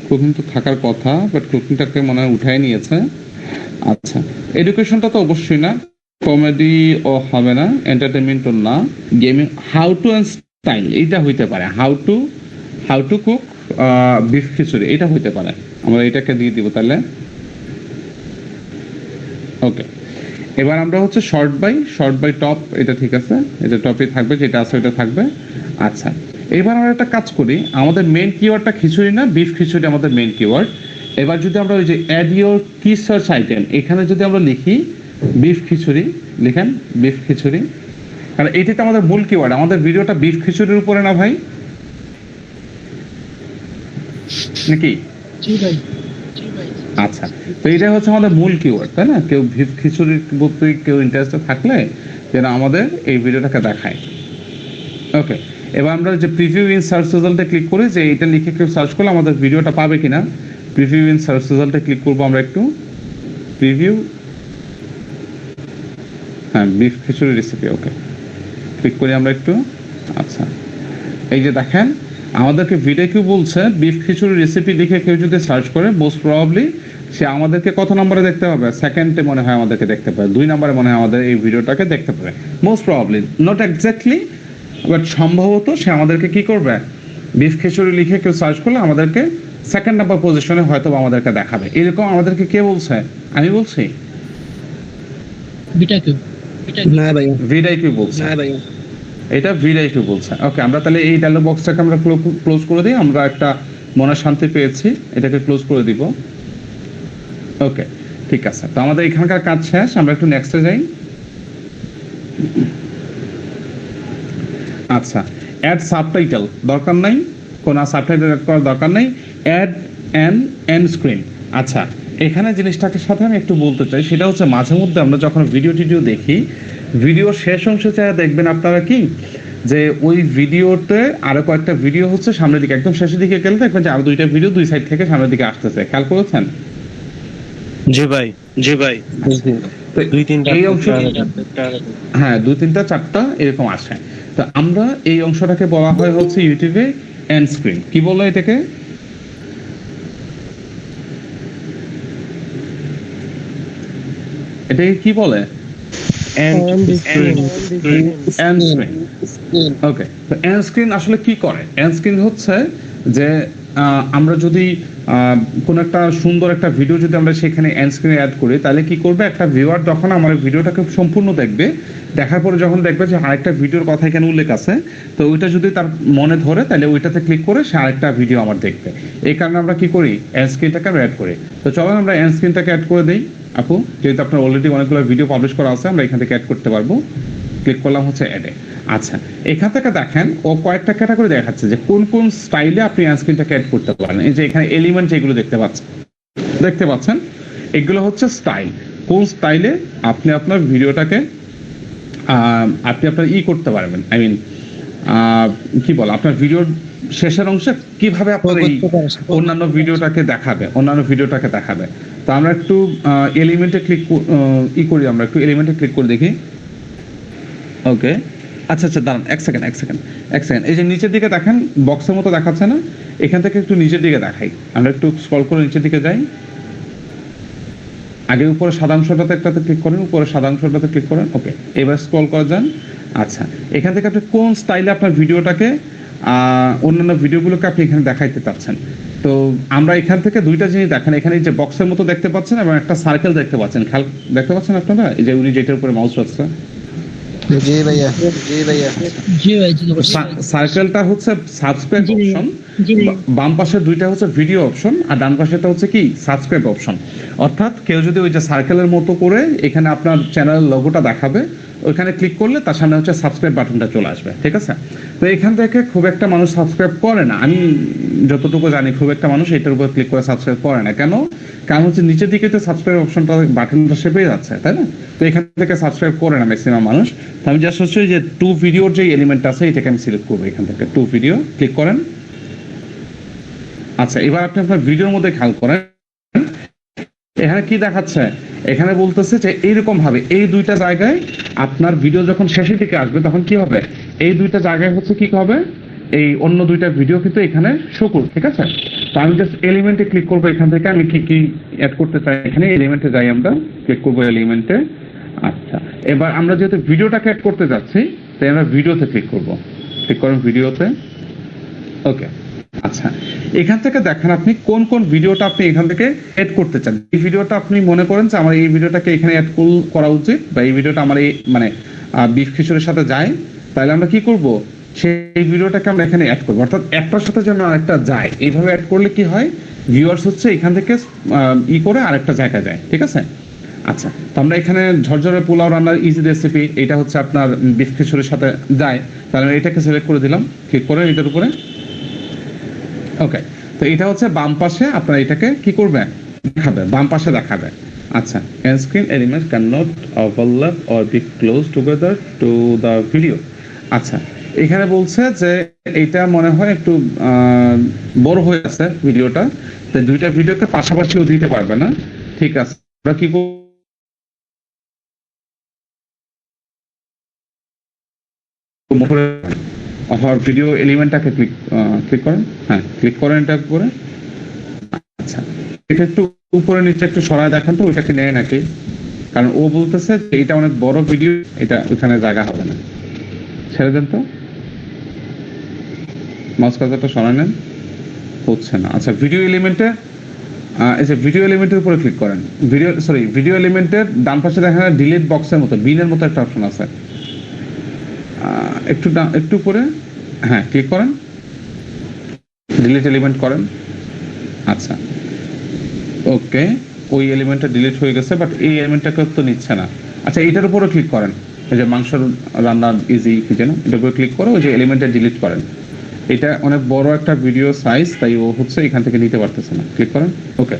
cooking তো থাকার কথা, বাট কুকিংটাকে মনে হয় উঠাই নিয়েছে। আচ্ছা, এডুকেশনটা তো অবশ্যই না, কমেডি ও হবে না, এন্টারটেনমেন্টও না, gaming, how to and style এইটা হইতে পারে, হাউ টু কুক বিফ খিচুড়ি এটা হইতে পারে, আমরা এটাকে দিয়ে দিব তাহলে। ওকে, এবার আমরা হচ্ছে শর্ট বাই টপ, এটা ঠিক আছে, এটা টপে থাকবে, যেটা আছে ওটা থাকবে। আচ্ছা, এবার আমরা একটা কাজ করি, আমাদের মেইন কিওয়ার্ডটা খিচুড়ি না, বিফ খিচুড়ি আমাদের মেইন কিওয়ার্ড। এবার যদি আমরা ওই যে অ্যাড ইউর কি সার্চ আইটেম, এখানে যদি আমরা লিখি বিফ খিচুড়ি, লিখেন বিফ খিচুড়ি, কারণ এটাই তো আমাদের মূল কিওয়ার্ড, আমাদের ভিডিওটা বিফ খিচুড়ির উপরে না ভাই, নাকি? জি ভাই, আচ্ছা, তো এটা হচ্ছে আমাদের মূল কিওয়ার্ড, তাই না? কেউ বিফ খিচুড়ির প্রতি কেউ ইন্টারেস্টেড থাকলে যেন আমাদের এই ভিডিওটাকে দেখায়। ওকে, এবার আমরা যে প্রিভিউ ইন সার্চ রেজাল্টে ক্লিক করি, যে এটা লিখে কেউ সার্চ করলে আমাদের ভিডিওটা পাবে কিনা। প্রিভিউ ইন সার্চ রেজাল্টে ক্লিক করবো আমরা একটু, প্রিভিউ, হ্যাঁ বিফ খিচুড়ি রেসিপি, ওকে ক্লিক করি আমরা একটু। আচ্ছা, এই যে দেখেন আমাদেরকে ভিডিও কেউ বলছে বিফ খিচুড়ি রেসিপি লিখে কেউ যদি সার্চ করে, মোস্ট প্রবাবলি সে আমাদেরকে কত নম্বরে দেখতে পাবে? সেকেন্ডে মনে হয় আমাদেরকে দেখতে পাবে, 2 নম্বরে মনে হয় আমাদের এই ভিডিওটাকে দেখতে পাবে, most probably, not exactly, but সম্ভবত সে আমাদেরকে কি করবে, বিফ খিচুড়ি লিখে কেউ সার্চ করলে আমাদেরকে সেকেন্ড নাম্বার পজিশনে হয়তো আমাদেরকে দেখাবে। এরকম আমাদেরকে কে বলছে? আমি বলছি, বিটা কেউ না ভাই, ভিডাইকিউ বলছে, না ভাই, এটা ভিডাইকিউ বলছে। ওকে, আমরা তাহলে এই ডায়লগ বক্সটাকে আমরা ক্লোজ করে দিই, আমরা একটা মনে শান্তি পেয়েছি, এটাকে ক্লোজ করে দিব। ওকে, ঠিক আছে, তো আমাদের এখানকার কাজ শেষ, আমরা একটু নেক্সটে যাই। আচ্ছা, অ্যাড সাবটাইটেল দরকার নাই, কোন সাবটাইটেল অ্যাড করার দরকার নাই, অ্যাড অ্যান এন্ড স্ক্রিন। আচ্ছা, এখানে জিনিসটাকে সাথে আমি একটু বলতে চাই, সেটা হচ্ছে মাঝে মধ্যে আমরা যখন ভিডিও দেখি, ভিডিও শেষ অংশে চাই দেখবেন আপনারা কি, যে ওই ভিডিওতে আরো কয়েকটা ভিডিও হচ্ছে সামনের দিকে, একদম শেষের দিকে গেলে দেখবেন যে আরো 2টা ভিডিও 2 সাইড থেকে সামনের দিকে আসতেছে, খেয়াল করেছেন? জি ভাই, জি ভাই, তো 2-3টা, এই অংশ, হ্যাঁ 2-3টা 4টা এরকম আসে। তো আমরা এই অংশটাকে বলা হয় হচ্ছে ইউটিউবে এন্ড স্ক্রিন। কি বলে এটাকে? এটাকে কি বলে? And screen. ওকে, তো এন্ড স্ক্রিন আসলে কি করে? এন্ড স্ক্রিন হচ্ছে যে আমরা যদি কোন একটা সুন্দর একটা ভিডিও যদি আমরা সেখানে এন্ড স্ক্রিনে অ্যাড করি, তাহলে কি করবে, একটা ভিউয়ার যখন আমার ভিডিওটাকে সম্পূর্ণ দেখবে, দেখার পরে যখন দেখবে যে আরেকটা ভিডিওর কথা এখানে উল্লেখ আছে, তো ওইটা যদি তার মনে ধরে তাহলে ওইটাতে ক্লিক করে সে আরেকটা ভিডিও আমার দেখবে। এই কারণে আমরা কি করি, এন্ড স্ক্রিনটাকে অ্যাড করি। তো চলুন আমরা এন্ড স্ক্রিনটাকে অ্যাড করে দিই। আপু, যেহেতু আপনার অলরেডি অনেকগুলো ভিডিও পাবলিশ করা আছে, আমরা এখান থেকে অ্যাড করতে পারবো। ক্লিক করলাম হচ্ছে অ্যাডে। আচ্ছা, এখান থেকে দেখেন ও কয়েকটা ক্যাটাগরি দেখাচ্ছে যে কোন কোন স্টাইলে আপনি এন্ড স্ক্রিনটাকে অ্যাড করতে পারেন। এই যে এখানে এলিমেন্ট যেগুলো দেখতে পাচ্ছেন, এগুলো হচ্ছে স্টাইল, কোন স্টাইলে আপনি আপনার ভিডিওটাকে আপনি আপনার করতে পারবেন, আই মিন কি বল, আপনার ভিডিওর শেষের অংশে কিভাবে আপনার এই অন্যান্য ভিডিওটাকে দেখাবে। তো আমরা একটু এলিমেন্টে ক্লিক করি, আমরা একটু এলিমেন্টে ক্লিক করে দেখি। ওকে, আচ্ছা দাঁড়ান, এক সেকেন্ড, এই যে নিচের দিকে দেখেন বক্সের মতো দেখাচ্ছে না, এখান থেকে একটু নিচের দিকে দেখাই, আমরা একটু স্ক্রল করে নিচের দিকে যাই। আগে উপরে সাদা অংশটাতে একটাতে ক্লিক করেন, উপরে সাদা অংশটাতে ক্লিক করেন। ওকে, এবার স্ক্রল করে যান। আচ্ছা, এখান থেকে আপনি কোন স্টাইলে আপনার ভিডিওটাকে অন্যান্য ভিডিওগুলোকে আপনি এখানে দেখাইতে চাচ্ছেন। তো আমরা এখান থেকে 2টা জিনিস দেখেন, এখানে যে বক্সের মতো দেখতে পাচ্ছেন এবং একটা সার্কেল দেখতে পাচ্ছেন, খেয়াল দেখতে পাচ্ছেন আপনারা, এই যে উনি যেটার উপরে মাউস রাখছে, জি ভাইয়া জি ভাই জিজ্ঞেস করছি। সার্কেলটা হচ্ছে সাবস্ক্রাইব জি, অপশন, জি। বাম পাশে দুইটা হচ্ছে ভিডিও অপশন, আর ডান পাশেটা হচ্ছে কি সাবস্ক্রাইব অপশন। অর্থাৎ কেউ যদি ওই যে সার্কেলের মতো করে এখানে আপনার চ্যানেলের লোগোটা দেখাবে, ওইখানে ক্লিক করলে তার সামনে হচ্ছে সাবস্ক্রাইব বাটনটা চলে আসবে, ঠিক আছে? তো এখান থেকে খুব একটা মানুষ সাবস্ক্রাইব করে না, আমি যতটুকু জানি খুব একটা মানুষ এটার উপর ক্লিক করে সাবস্ক্রাইব করে না। কেন? কারণ হচ্ছে নিচের দিকে তো সাবস্ক্রাইব অপশনটা বাটনটা সে পেয়ে যাচ্ছে, তাই না? তো এখান থেকে সাবস্ক্রাইব করে না ম্যাক্সিমাম মানুষ। তো আমি জাস্ট হচ্ছে যে টু ভিডিওর যে এলিমেন্ট আছে এটাকে আমি সিলেক্ট করবো, এখান থেকে টু ভিডিও ক্লিক করেন। আচ্ছা, এবার আপনি আপনার ভিডিওর মধ্যে খেয়াল করেন এখানে কি দেখাচ্ছে। এখানে বলতেছে যে এইরকম ভাবে এই দুইটা জায়গায় আপনার ভিডিও যখন শেষের দিকে আসবে তখন কি হবে, এই দুইটা জায়গায় হচ্ছে কি হবে, এই অন্য দুইটা ভিডিও কিন্তু এখানে শো করবে, ঠিক আছে? তো আমি জাস্ট এলিমেন্টে ক্লিক করবো, এখান থেকে আমি কি কি অ্যাড করতে চাই এখানে এলিমেন্টে যাই, আমরা ক্লিক করবো এলিমেন্টে। আচ্ছা, এবার আমরা যেহেতু ভিডিওটাকে অ্যাড করতে যাচ্ছি তাই আমরা ভিডিওতে ক্লিক করবো, ক্লিক করেন ভিডিওতে। ওকে, আচ্ছা, এখান থেকে দেখেন আপনি কোন কোন ভিডিওটা আপনি এখান থেকে এড করতে চান। এই ভিডিওটা আপনি মনে করেন যে আমার এই ভিডিওটাকে এখানে অ্যাড করা উচিত, বা এই ভিডিওটা আমার এই মানে বিফ খিচুড়ির সাথে যায়, তাহলে আমরা কি করব, সেই ভিডিওটাকে আমরা এখানে অ্যাড করবো। অর্থাৎ একটার সাথে যেন আরেকটা যায়, এইভাবে অ্যাড করলে কি হয়, ভিউয়ার্স হচ্ছে এখান থেকে করে আরেকটা জায়গায় যায়, ঠিক আছে? আচ্ছা, তো আমরা এখানে ঝরঝরে পোলাও রান্নার ইজি রেসিপি, এটা হচ্ছে আপনার বিফ খিচুড়ির সাথে যায়, তাহলে আমরা এটাকে সিলেক্ট করে দিলাম, ক্লিক করে এটার উপরে। ওকে, তো এটা হচ্ছে বাম পাশে আপনার এটাকে কি করবে, দেখাবে, বাম পাশে দেখাবে। আচ্ছা, end screen element can not overlap or be close together to the video. আচ্ছা, এখানে বলছে যে এইটা মনে হয় একটু বড় হয়ে আছে ভিডিওটা, তো দুইটা ভিডিওকে পাশাপাশিও দিতে পারবে না, ঠিক আছে? আমরা কি করব, ভিডিও এলিমেন্টটাকে ক্লিক করেন, হ্যাঁ ক্লিক করেন এটা করে। আচ্ছা, এটা একটু উপরে নিচে একটু সরায় দেখেন তো ওইটাকে নেয় নাকি, কারণ ও বলতেছে যে এটা অনেক বড় ভিডিও, এটা ওখানে জায়গা হবে না। ছেড়ে দেন তো, মাউস কার্সারটা সরায় নেন, হচ্ছে না। আচ্ছা, ভিডিও এলিমেন্টে এই যে ভিডিও এলিমেন্টের উপরে ক্লিক করেন, ভিডিও এলিমেন্টের ডান পাশে দেখেন ডিলিট বক্সের মতো বিনের মতো একটা অপশন আছে, একটু করে হ্যাঁ ক্লিক করেন, ডিলিট এলিমেন্ট করেন। আচ্ছা, ওকে, ওই এলিমেন্টটা ডিলিট হয়ে গেছে, বাট এই এলিমেন্টটাকে তো নিচ্ছে না। আচ্ছা, এটার উপরে ক্লিক করেন, এই যে মাংস রান্নার ইজি কি যেন, এটার উপরে ক্লিক করে ওই যে এলিমেন্টটা ডিলিট করেন। এটা অনেক বড় একটা ভিডিও সাইজ, তাই ও হচ্ছে এখান থেকে নিতে পারতেছে না, ক্লিক করেন। ওকে,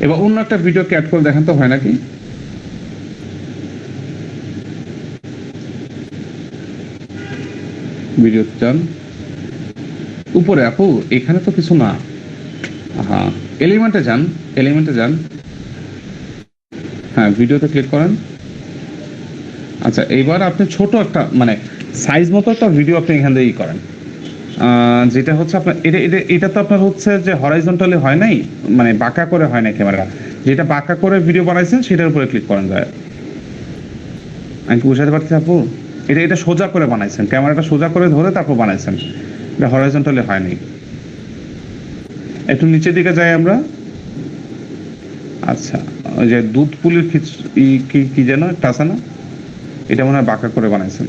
এবার অন্য একটা ভিডিও অ্যাড করে দেখেন তো হয় নাকি। ভিডিও চান উপরে, আপু এখানে তো কিছু না। হ্যাঁ, এলিমেন্টে যান, হ্যাঁ ভিডিওতে ক্লিক করেন। আচ্ছা, এইবার আপনি ছোট একটা মানে সাইজ মতো একটা ভিডিও আপনি এখান থেকে করেন, যেটা হচ্ছে আপনার এটা তো আপনার হচ্ছে যে হরাইজন্টালি হয় নাই, মানে বাঁকা করে হয় না ক্যামেরা, যেটা বাঁকা করে ভিডিও বানাইছেন সেটার উপরে ক্লিক করেন যায়। আমি কি বুঝাতে পারছি আপু? এটা সোজা করে বানাইছেন, ক্যামেরাটা সোজা করে ধরে তারপর বানাইছেন, এটা হরাইজন্টালি হয়নি। একটু নিচের দিকে যাই আমরা। আচ্ছা, ওই যে দুধ পুলির কি যেন একটা আছে না, এটা মনে হয় বাঁকা করে বানাইছেন।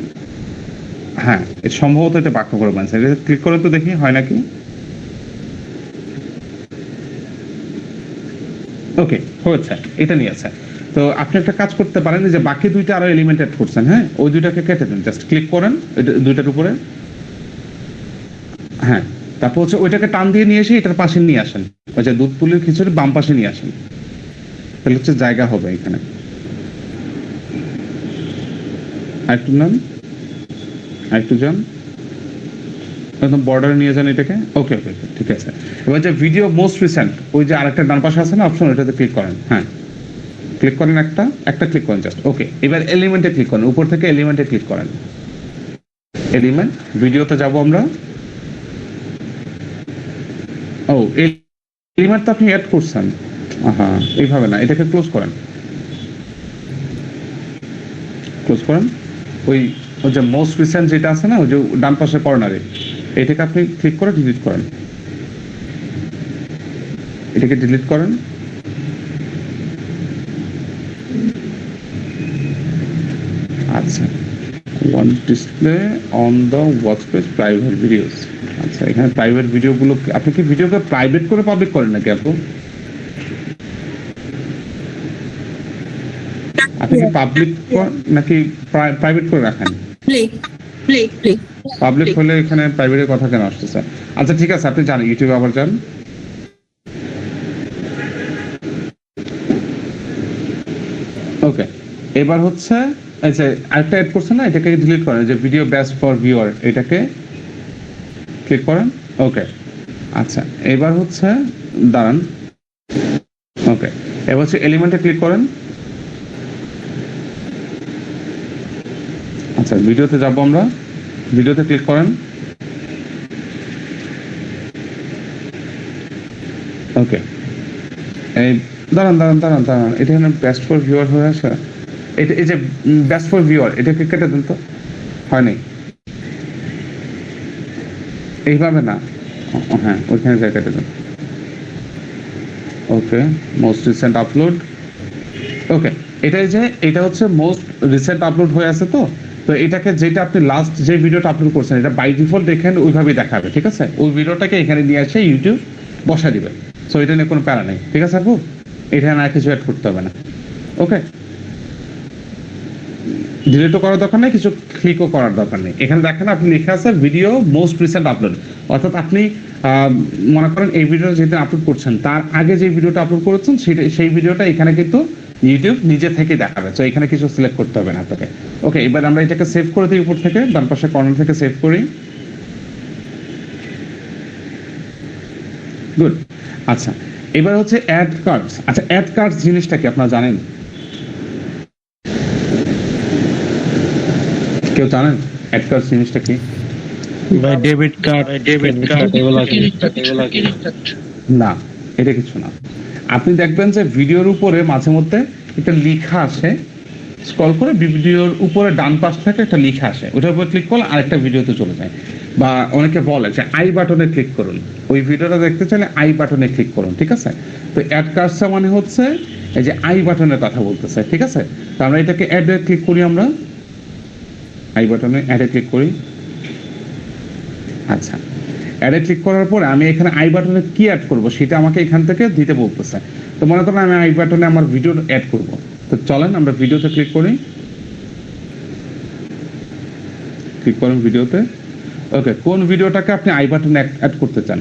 হ্যাঁ, সম্ভবত এটা বাঁকা করে বানাইছেন, এটা ক্লিক করে তো দেখি হয় নাকি। ওকে, হয়েছে, এটা নিয়ে আছে। তো আপনি একটা কাজ করতে পারেন, যে বাকি দুইটা আরো এলিমেন্ট অ্যাড করছেন, হ্যাঁ ওই দুইটাকে কেটে দেন, জাস্ট ক্লিক করেন দুইটার উপরে, হ্যাঁ তারপর হচ্ছে ওইটাকে টান দিয়ে নিয়ে এসে এটার পাশে নিয়ে আসেন, ওই যে দুধ পুলির খিচুড়ি বাম পাশে নিয়ে আসেন, তাহলে হচ্ছে জায়গা হবে এখানে। আরেকটু নেন, আরেকটু যান, একদম বর্ডারে নিয়ে যান এটাকে। ওকে, ঠিক আছে। এবার যে ভিডিও মোস্ট রিসেন্ট, ওই যে আরেকটা ডান পাশে আছে না অপশন, ওইটাতে ক্লিক করেন, হ্যাঁ ক্লিক করেন, একটা ক্লিক করেন জাস্ট। ওকে, এবার এলিমেন্টে ক্লিক করেন, উপর থেকে এলিমেন্টে ক্লিক করেন, এলিমেন্ট ভিডিওতে যাব আমরা। ও, এলিমেন্ট তো আপনি অ্যাড করছেন, হ্যাঁ এইভাবে না, এটাকে ক্লোজ করেন, ওই যে মোস্ট রিসেন্ট যেটা আছে না ওই যে ডান পাশে কর্নারে, এটাকে আপনি ক্লিক করে ডিলিট করেন, এটাকে ডিলিট করেন। আচ্ছা, one display on the watch page private videos. আচ্ছা, এখানে প্রাইভেট ভিডিওগুলো আপনি কি ভিডিওকে প্রাইভেট করে পাবলিক করেন নাকি আপু? আপনি কি পাবলিক নাকি প্রাইভেট করে রাখেন? প্লে প্লে প্লে পাবলিক হলে এখানে প্রাইভেটের কথা কেন আসতেছে? আচ্ছা ঠিক আছে, আপনি জানেন ইউটিউবে আবার যান। ওকে, এবার হচ্ছে আচ্ছা আরেকটা অ্যাড করছেন না, এটাকে ডিলিট করেন, যে ভিডিও বেস্ট ফর ভিউয়ার, এটাকে ক্লিক করেন। ওকে আচ্ছা, এবার হচ্ছে দাঁড়ান। ওকে, এবার হচ্ছে এলিমেন্টে ক্লিক করেন। আচ্ছা, ভিডিওতে যাবো আমরা, ভিডিওতে ক্লিক করেন। ওকে, এই দাঁড়ান দাঁড়ান দাঁড়ান দাঁড়ান, এটা এখানে বেস্ট ফর ভিউয়ার হয়ে আসে। এটা এই যে বেস্ট ফর ভিউয়ার, এটাকে কেটে দেন তো, হয়নি এইভাবে না, হ্যাঁ ওইখানে যা কেটে দেন। ওকে, মোস্ট রিসেন্ট আপলোড। ওকে, এটাই যে এটা হচ্ছে মোস্ট রিসেন্ট আপলোড হয়ে আছে। তো তো এটাকে যেটা আপনি লাস্ট যে ভিডিওটা আপলোড করছেন, এটা বাই ডিফল্ট এখানে ওইভাবেই দেখাবে, ঠিক আছে? ওই ভিডিওটাকে এখানে নিয়ে আসে ইউটিউব বসা দিবে। সো এটা নিয়ে কোনো প্যারা নেই, ঠিক আছে আপু? এখানে আর কিছু অ্যাড করতে হবে না। ওকে, ডিলিটও করার দরকার নেই, কিছু ক্লিকও করার দরকার নেই। এখানে দেখেন আপনি লেখা আছে ভিডিও মোস্ট রিসেন্ট আপলোড, অর্থাৎ আপনি মনে করেন এই ভিডিওটা যেটা আপলোড করছেন তার আগে যে ভিডিওটা আপলোড করেছেন সেই ভিডিওটা এখানে কিন্তু ইউটিউব নিজে থেকে দেখাবে। তো এখানে কিছু সিলেক্ট করতে হবে না আপনাকে। ওকে, এবার আমরা এটাকে সেভ করে দিই, উপর থেকে ডান পাশে কর্নার থেকে সেভ করি। গুড। আচ্ছা, এবার হচ্ছে অ্যাড কার্ডস। আচ্ছা, অ্যাড কার্ডস জিনিসটা কি আপনারা জানেন? কেউ জানেন অ্যাড কার্ডস জিনিসটা কি? ভাই ডেবিট কার্ড এগুলা কি? না, এটা কিছু না। আপনি দেখবেন যে ভিডিওর উপরে মাঝে মধ্যে একটা লেখা আসে, স্ক্রল করে ভিডিওর উপরে ডান পাশ থেকে একটা লেখা আসে, ওটার উপর ক্লিক করলে আরেকটা ভিডিওতে চলে যায়। বা অনেকে বলে যে আই বাটনে ক্লিক করুন, ওই ভিডিওটা দেখতে চাইলে আই বাটনে ক্লিক করুন, ঠিক আছে? তো অ্যাড কার্ডসটা মানে হচ্ছে এই যে আই বাটনের কথা বলতেছে, ঠিক আছে? তো আমরা এটাকে অ্যাডে ক্লিক করি, আমরা আই বাটনে অ্যাডে ক্লিক করি। আচ্ছা, অ্যাডে ক্লিক করার পরে আমি এখানে আই বাটনে কি অ্যাড করব সেটা আমাকে এখান থেকে দিতে বলতেছে। তো মনে করেন আমি আই বাটনে আমার ভিডিও অ্যাড করব। তো চলেন আমরা ভিডিওতে ক্লিক করি, ক্লিক করুন ভিডিওতে। ওকে, কোন ভিডিওটাকে আপনি আই বাটনে অ্যাড করতে চান,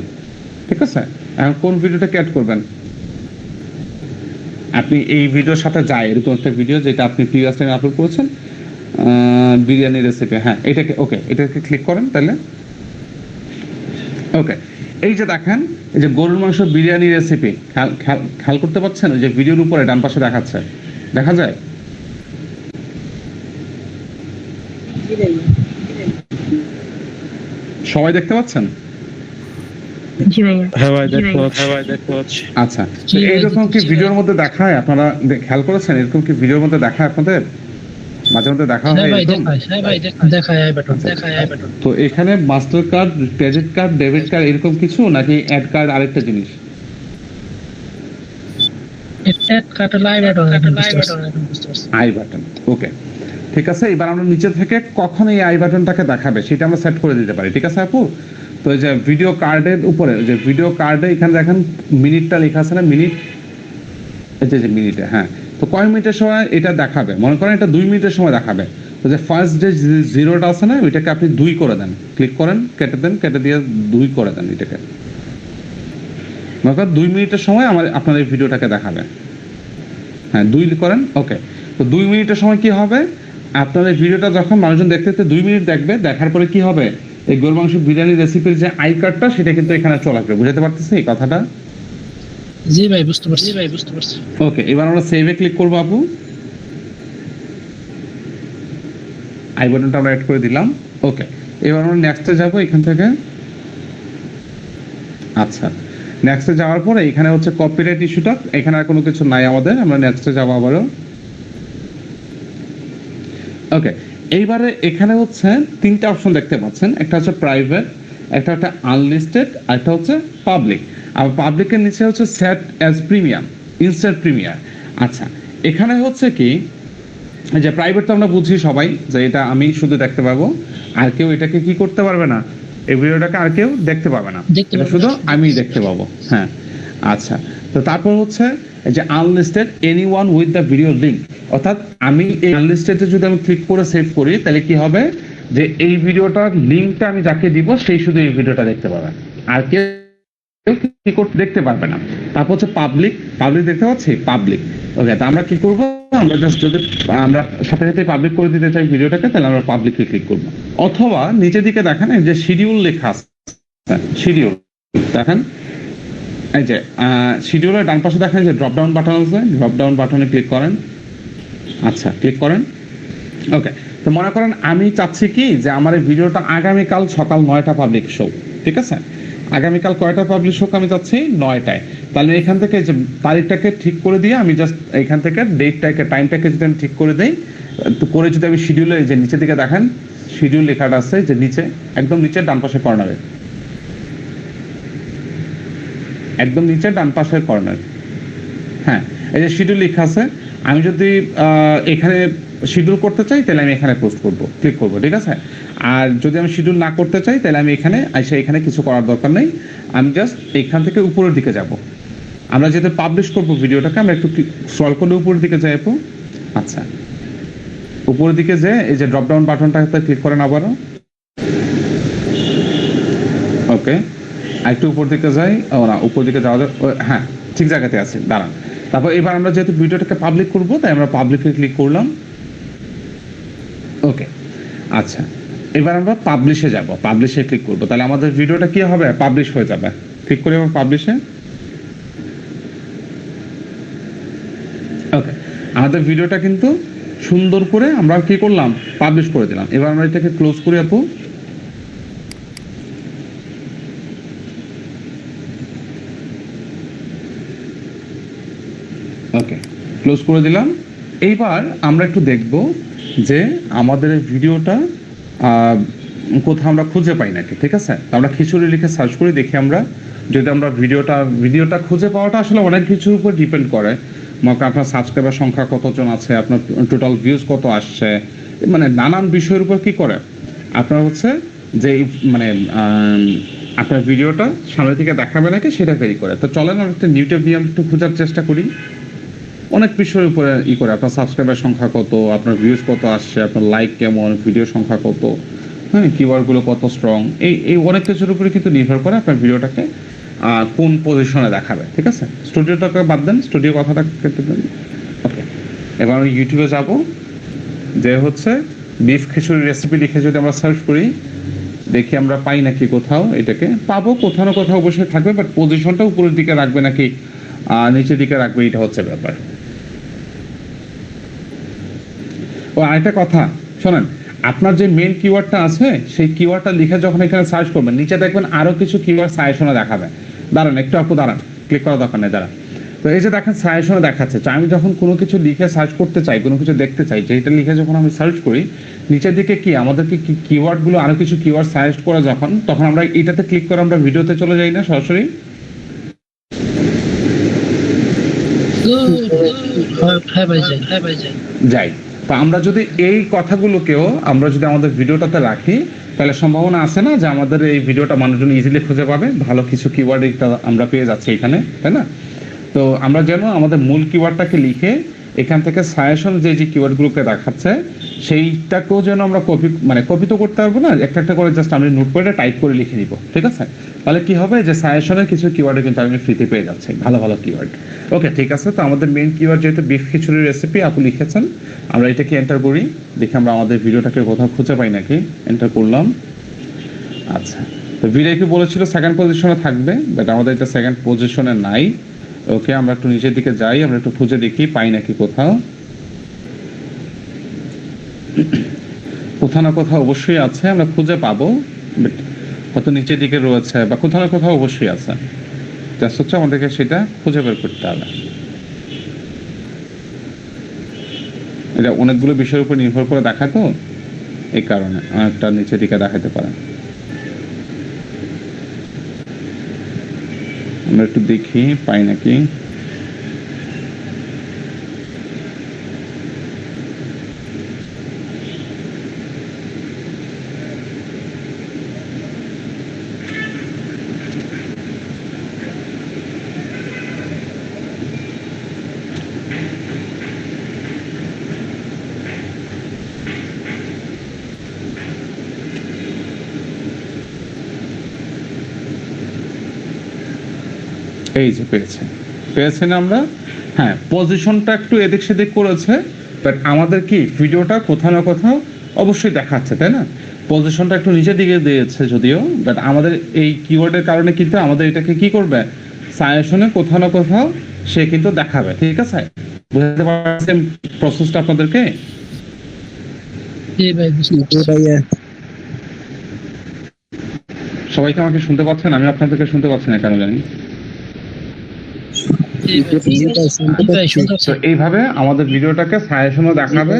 ঠিক আছে? এখন কোন ভিডিওটাকে অ্যাড করবেন? আপনি এই ভিডিওর সাথে যায় এরকম একটা ভিডিও যেটা আপনি প্রিভিয়াস টাইমে আপলোড করেছেন, বিরিয়ানি রেসিপি, হ্যাঁ এটাকে, ওকে এটাকে ক্লিক করেন তাহলে। ওকে, এই যে দেখেন এই যে গরুর মাংস বিরিয়ানি রেসিপি, খেয়াল করতে পারছেন? ওই যে ভিডিওর উপরে ডান পাশে দেখাচ্ছে, দেখা যায়? সবাই দেখতে পাচ্ছেন? হ্যাঁ ভাই দেখতে পাচ্ছি। আচ্ছা, তো এইরকম কি ভিডিওর মধ্যে দেখায়? আপনারা খেয়াল করেছেন এরকম কি ভিডিওর মধ্যে দেখায় আপনাদের? মাঝে মধ্যে দেখা হয় এরকম? তো এখানে master card, credit card, debit card এরকম কিছু, নাকি অ্যাড কার্ড আরেকটা জিনিস? আই বাটন, ওকে ঠিক আছে। এবার আমরা নিচে থেকে কখন এই আই বাটনটাকে দেখাবে সেটা আমরা সেট করে দিতে পারি, ঠিক আছে আপু? তো এই যে ভিডিও কার্ডের উপরে, যে ভিডিও কার্ডে এখানে দেখেন মিনিটটা লেখা আছে না, মিনিট, এই যে মিনিটে, হ্যাঁ। তো কয় মিনিটের সময় এটা দেখাবে? মনে করেন এটা 2 মিনিটের সময় দেখাবে। তো যে ফার্স্ট যে জিরোটা আছে না, ওইটাকে আপনি 2 করে দেন, ক্লিক করেন, কেটে দেন, কেটে দিয়ে 2 করে দেন এটাকে। মনে করেন 2 মিনিটের সময় আপনার এই ভিডিওটাকে দেখাবে, হ্যাঁ 2 করেন। ওকে, তো 2 মিনিটের সময় কি হবে? আপনার এই ভিডিওটা যখন মানুষজন দেখতে 2 মিনিট দেখবে, দেখার পরে কি হবে? এই গরুর মাংস বিরিয়ানি রেসিপির যে আই কার্ডটা সেটা কিন্তু এখানে চলে আসবে। বুঝতে পারতেছি এই কথাটা? জি ভাই বুঝতে পারছি। ওকে, এবার আমরা সেভে ক্লিক করবো আপু। আই বাটনটা আমরা অ্যাড করে দিলাম। ওকে, এবার আমরা নেক্সটে যাব এখান থেকে। আচ্ছা, নেক্সটে যাওয়ার পরে এখানে হচ্ছে কপিরাইট ইস্যুটা, এখানে আর কোনো কিছু নাই আমাদের, আমরা নেক্সটে যাব আবারও। ওকে, এইবারে এখানে হচ্ছে 3টা অপশন দেখতে পাচ্ছেন, একটা হচ্ছে প্রাইভেট, একটা হচ্ছে আনলিস্টেড, আর একটা হচ্ছে পাবলিক। আর পাবলিকের নিচে হচ্ছে set as premium, instant premier. আচ্ছা, এখানে হচ্ছে কি যে প্রাইভেট তো আমরা বুঝি সবাই যে এটা আমি শুধু দেখতে পাবো, আর কেউ এটাকে কি করতে পারবে না, এই ভিডিওটাকে আর কেউ দেখতে পাবে না, দেখতে এটা পারবে শুধু না। আমি দেখতে পাবো। হ্যাঁ, আচ্ছা। তো তারপর হচ্ছে এই যে unlisted anyone with the video link, অর্থাৎ আমি এই আনলিস্টেডে যদি আমি ক্লিক করে সেভ করি তাহলে কি হবে যে এই ভিডিওটার লিংকটা আমি যাকে দিব সেই শুধু এই ভিডিওটা দেখতে পাবে, আর কেউ কি করতে দেখতে পারবে না। তারপর হচ্ছে পাবলিক, পাবলিক দেখতে পাচ্ছি পাবলিক। ওকে, তো আমরা কি করব, আমরা জাস্ট যদি আমরা সাথে সাথে পাবলিক করে দিতে চাই ভিডিওটাকে, তাহলে আমরা পাবলিকে ক্লিক করব। অথবা নিচের দিকে দেখেন এই যে শিডিউল লেখা আছে, শিডিউল দেখেন, এই যে শিডিউলের ডান পাশে দেখেন যে ড্রপ ডাউন বাটন আছে, ড্রপ ডাউন বাটনে ক্লিক করেন। আচ্ছা, ক্লিক করেন। ওকে, তো মনে করেন আমি চাচ্ছি কি যে আমার এই ভিডিওটা আগামীকাল সকাল 9টা পাবলিক শো, ঠিক আছে? আগামীকাল কয়টা পাবলিশ হোক আমি চাচ্ছি 9টায়। তাহলে এখান থেকে যে তারিখটাকে ঠিক করে দিয়ে আমি জাস্ট এখান থেকে ডেটটাকে টাইমটাকে যদি আমি ঠিক করে দেই, তো করে যদি আমি শিডিউলে যে নিচের দিকে দেখেন শিডিউল লেখাটা আছে যে নিচে একদম নিচে ডান পাশে কর্নারে, একদম নিচে ডান পাশের কর্নার, হ্যাঁ এই যে শিডিউল লেখা আছে। আমি যদি এখানে শিডিউল করতে চাই তাহলে আমি এখানে পোস্ট করব, ক্লিক করব, ঠিক আছে? আর যদি আমি শিডিউল না করতে চাই তাহলে আমি এখানে এসে এখানে কিছু করার দরকার নেই, আমি জাস্ট এখান থেকে উপরের দিকে যাব। আমরা যেহেতু পাবলিশ করব ভিডিওটাকে, আমরা একটু স্ক্রল করলে উপরের দিকে যাই আপু। আচ্ছা, উপরের দিকে যে এই যে ড্রপ ডাউন বাটনটাতে ক্লিক করেন আবারও। ওকে, একটু উপর দিকে যাই, ও না উপর দিকে যাওয়া যায়, হ্যাঁ ঠিক জায়গাতে আছে, দাঁড়ান। তারপর এবার আমরা যেহেতু ভিডিওটাকে পাবলিক করব তাই আমরা পাবলিকে ক্লিক করলাম। ওকে, আচ্ছা, এবার আমরা পাবলিশে যাব, পাবলিশে ক্লিক করব, তাহলে আমাদের ভিডিওটা কি হবে, পাবলিশ হয়ে যাবে। ক্লিক করে এবার পাবলিশে। ওকে, আমাদের ভিডিওটা কিন্তু সুন্দর করে আমরা কি করলাম, পাবলিশ করে দিলাম। এবার আমরা এটাকে ক্লোজ করি আপু। ওকে, ক্লোজ করে দিলাম। এইবার আমরা একটু দেখব যে আমাদের এই ভিডিওটা কোথাও আমরা খুঁজে পাই নাকি, ঠিক আছে? তো আমরা খিচুড়ি লিখে সার্চ করে দেখি আমরা যদি আমরা ভিডিওটা খুঁজে পাওয়াটা আসলে অনেক কিছুর উপর ডিপেন্ড করে। মনে করেন আপনার সাবস্ক্রাইবার সংখ্যা কতজন আছে, আপনার টোটাল ভিউজ কত আসছে, মানে নানান বিষয়ের উপর কি করে আপনার হচ্ছে যে মানে আপনার ভিডিওটা সামনে থেকে দেখাবে নাকি সেটা ভেরি করে। তো চলেন আমরা একটা নিউ ট্যাব নিয়ে একটু খোঁজার চেষ্টা করি। অনেক বিষয়ের উপরে করে আপনার সাবস্ক্রাইবার সংখ্যা কত, আপনার ভিউজ কত আসছে, আপনার লাইক কেমন, ভিডিও সংখ্যা কত, হ্যাঁ কিওয়ার্ডগুলো কত স্ট্রং, এই অনেক কিছুর উপরে কিন্তু নির্ভর করে আপনার ভিডিওটাকে কোন পজিশনে দেখাবে, ঠিক আছে? স্টুডিওটাকে বাদ দেন, স্টুডিও কথাটা কেটে দেন। ওকে, এবার আমি ইউটিউবে যাব, যে হচ্ছে বিফ খিচুড়ি রেসিপি লিখে যদি আমরা সার্চ করি দেখি আমরা পাই নাকি কোথাও, এটাকে পাবো কোথাও না কোথাও অবশ্যই থাকবে, বাট পজিশনটা উপরের দিকে রাখবে নাকি নিচের দিকে রাখবে এটা হচ্ছে ব্যাপার। ও আরেকটা কথা শোনেন, আপনার যে মেইন কিওয়ার্ডটা আছে সেই কিওয়ার্ডটা লিখে যখন এখানে সার্চ করবেন নিচে দেখবেন আরো কিছু কিওয়ার্ড সাজেশনে দেখাবে। দাঁড়ান একটু আপু, দাঁড়ান, ক্লিক করার দরকার নেই, দাঁড়ান। তো এই যে দেখেন সাজেশনে দেখাচ্ছে, তো আমি যখন কোনো কিছু লিখে সার্চ করতে চাই, কোনো কিছু দেখতে চাই, যেটা লিখে যখন আমি সার্চ করি নিচের দিকে কি আমাদেরকে কিওয়ার্ডগুলো আরো কিছু কিওয়ার্ড সাজেস্ট করে যখন, তখন আমরা এটাতে ক্লিক করে আমরা ভিডিওতে চলে যাই না সরাসরি? যাই। তো আমরা যদি এই কথাগুলোকেও আমরা যদি আমাদের ভিডিওটাতে রাখি তাহলে সম্ভাবনা আছে না যে আমাদের এই ভিডিওটা মানুষজন ইজিলি খুঁজে পাবে, ভালো কিছু কিওয়ার্ড আমরা পেয়ে যাচ্ছি এখানে, তাই না? তো আমরা যেন আমাদের মূল কিওয়ার্ডটাকে লিখে এখান থেকে সাজেশন যে কিওয়ার্ডগুলোকে দেখাচ্ছে সেইটাকেও যেন আমরা কপি তো করতে পারবো না, একটা একটা করে জাস্ট আমি নোট করে টাইপ করে লিখে নিব, ঠিক আছে? তাহলে কি হবে যে সাজেশনের কিছু কিওয়ার্ড কিন্তু আমি ফ্রিতে পেয়ে যাচ্ছি, ভালো ভালো কিওয়ার্ড। ওকে, ঠিক আছে। তো আমাদের মেইন কিওয়ার্ড যেহেতু বিফ খিচুড়ি রেসিপি আপনি লিখেছেন, আমরা এটাকে এন্টার করি, দেখি আমরা আমাদের ভিডিওটাকে কোথাও খুঁজে পাই নাকি। এন্টার করলাম। আচ্ছা, তো ভিডিও কি বলেছিল সেকেন্ড পজিশনে থাকবে, বাট আমাদের এটা সেকেন্ড পজিশনে নাই। ওকে, আমরা একটু নিচের দিকে যাই, আমরা একটু খুঁজে দেখি পাই নাকি কোথাও। কোথাও না কোথাও অবশ্যই আছে, আমরা খুঁজে পাবো, বাট কত নিচের দিকে রয়েছে বা কোথাও না কোথাও অবশ্যই আছে, জাস্ট হচ্ছে আমাদেরকে সেটা খুঁজে বের করতে হবে। এটা অনেকগুলো বিষয়ের উপর নির্ভর করে দেখায়, তো এই কারণে অনেকটা নিচের দিকে দেখাতে পারে। আমরা একটু দেখি পাই নাকি। এই যে পেয়েছেন আমরা। হ্যাঁ, পজিশনটা একটু এদিক সেদিক করেছে, বাট আমাদের কি ভিডিওটা কোথাও না কোথাও অবশ্যই দেখাচ্ছে, তাই না? পজিশনটা একটু নিচের দিকে দিয়েছে যদিও, বাট আমাদের এই কিওয়ার্ডের কারণে কিন্তু আমাদের এটাকে কি করবে, সাজেশনে কোথাও না কোথাও সে কিন্তু দেখাবে। ঠিক আছে, বুঝতে পারছেন প্রসেসটা আপনাদেরকে? জি ভাই বুঝতে পারছি। সবাইকে আমাকে শুনতে পাচ্ছেন? আমি আপনাদেরকে শুনতে পাচ্ছি না কেন জানি। জি ভাই শুনতে পাচ্ছি। তো এইভাবে আমাদের ভিডিওটাকে সাজেশনও দেখাবে,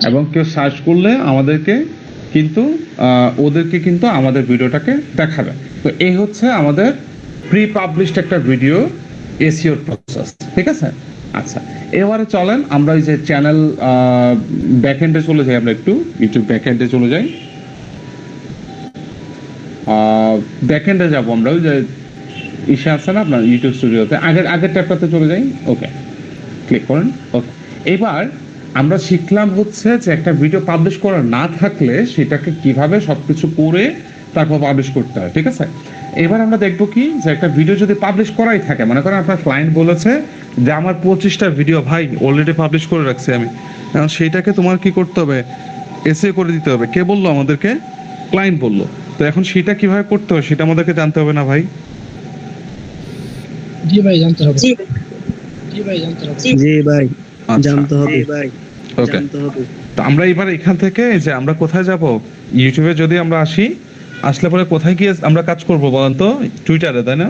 এবং কেউ সার্চ করলে আমাদেরকে কিন্তু ওদেরকে কিন্তু আমাদের ভিডিওটাকে দেখাবে। তো এই হচ্ছে আমাদের প্রি পাবলিশড একটা ভিডিও এসইও প্রসেস। ঠিক আছে, আচ্ছা এবারে চলেন আমরা এই যে চ্যানেল ব্যাকএন্ডে চলে যাই, আমরা একটু ইউটিউব ব্যাকএন্ডে চলে যাই। ব্যাকএন্ডে যাব আমরা, ওই যে ইসে আছে না আপনার ইউটিউব স্টুডিওতে, আগের ট্যাবটাতে চলে যাই। ওকে, ক্লিক করেন। ওকে, এবার আমরা শিখলাম হচ্ছে যে একটা ভিডিও পাবলিশ করা না থাকলে সেটাকে কিভাবে সবকিছু করে তারপর পাবলিশ করতে হয়। ঠিক আছে, এবার আমরা দেখবো কি যে একটা ভিডিও যদি পাবলিশ করাই থাকে, মনে করেন আপনার ক্লায়েন্ট বলেছে যে আমার 25টা ভিডিও ভাই অলরেডি পাবলিশ করে রাখছি আমি, এখন সেইটাকে তোমার কি করতে হবে, এসে করে দিতে হবে। কে বললো আমাদেরকে? ক্লায়েন্ট বললো। তো এখন সেটা কিভাবে করতে হবে সেটা আমাদেরকে জানতে হবে না ভাই? জি ভাই জানতে হবে। জি ভাই জানতে হবে। জি ভাই আচ্ছা, জানতে হবে ভাই ওকে। জানতে হবে। তো আমরা এবার এখান থেকে যে আমরা কোথায় যাব, ইউটিউবে যদি আমরা আসি, আসলে পরে কোথায় গিয়ে আমরা কাজ করব বলেন তো? টুইটারে, তাই না?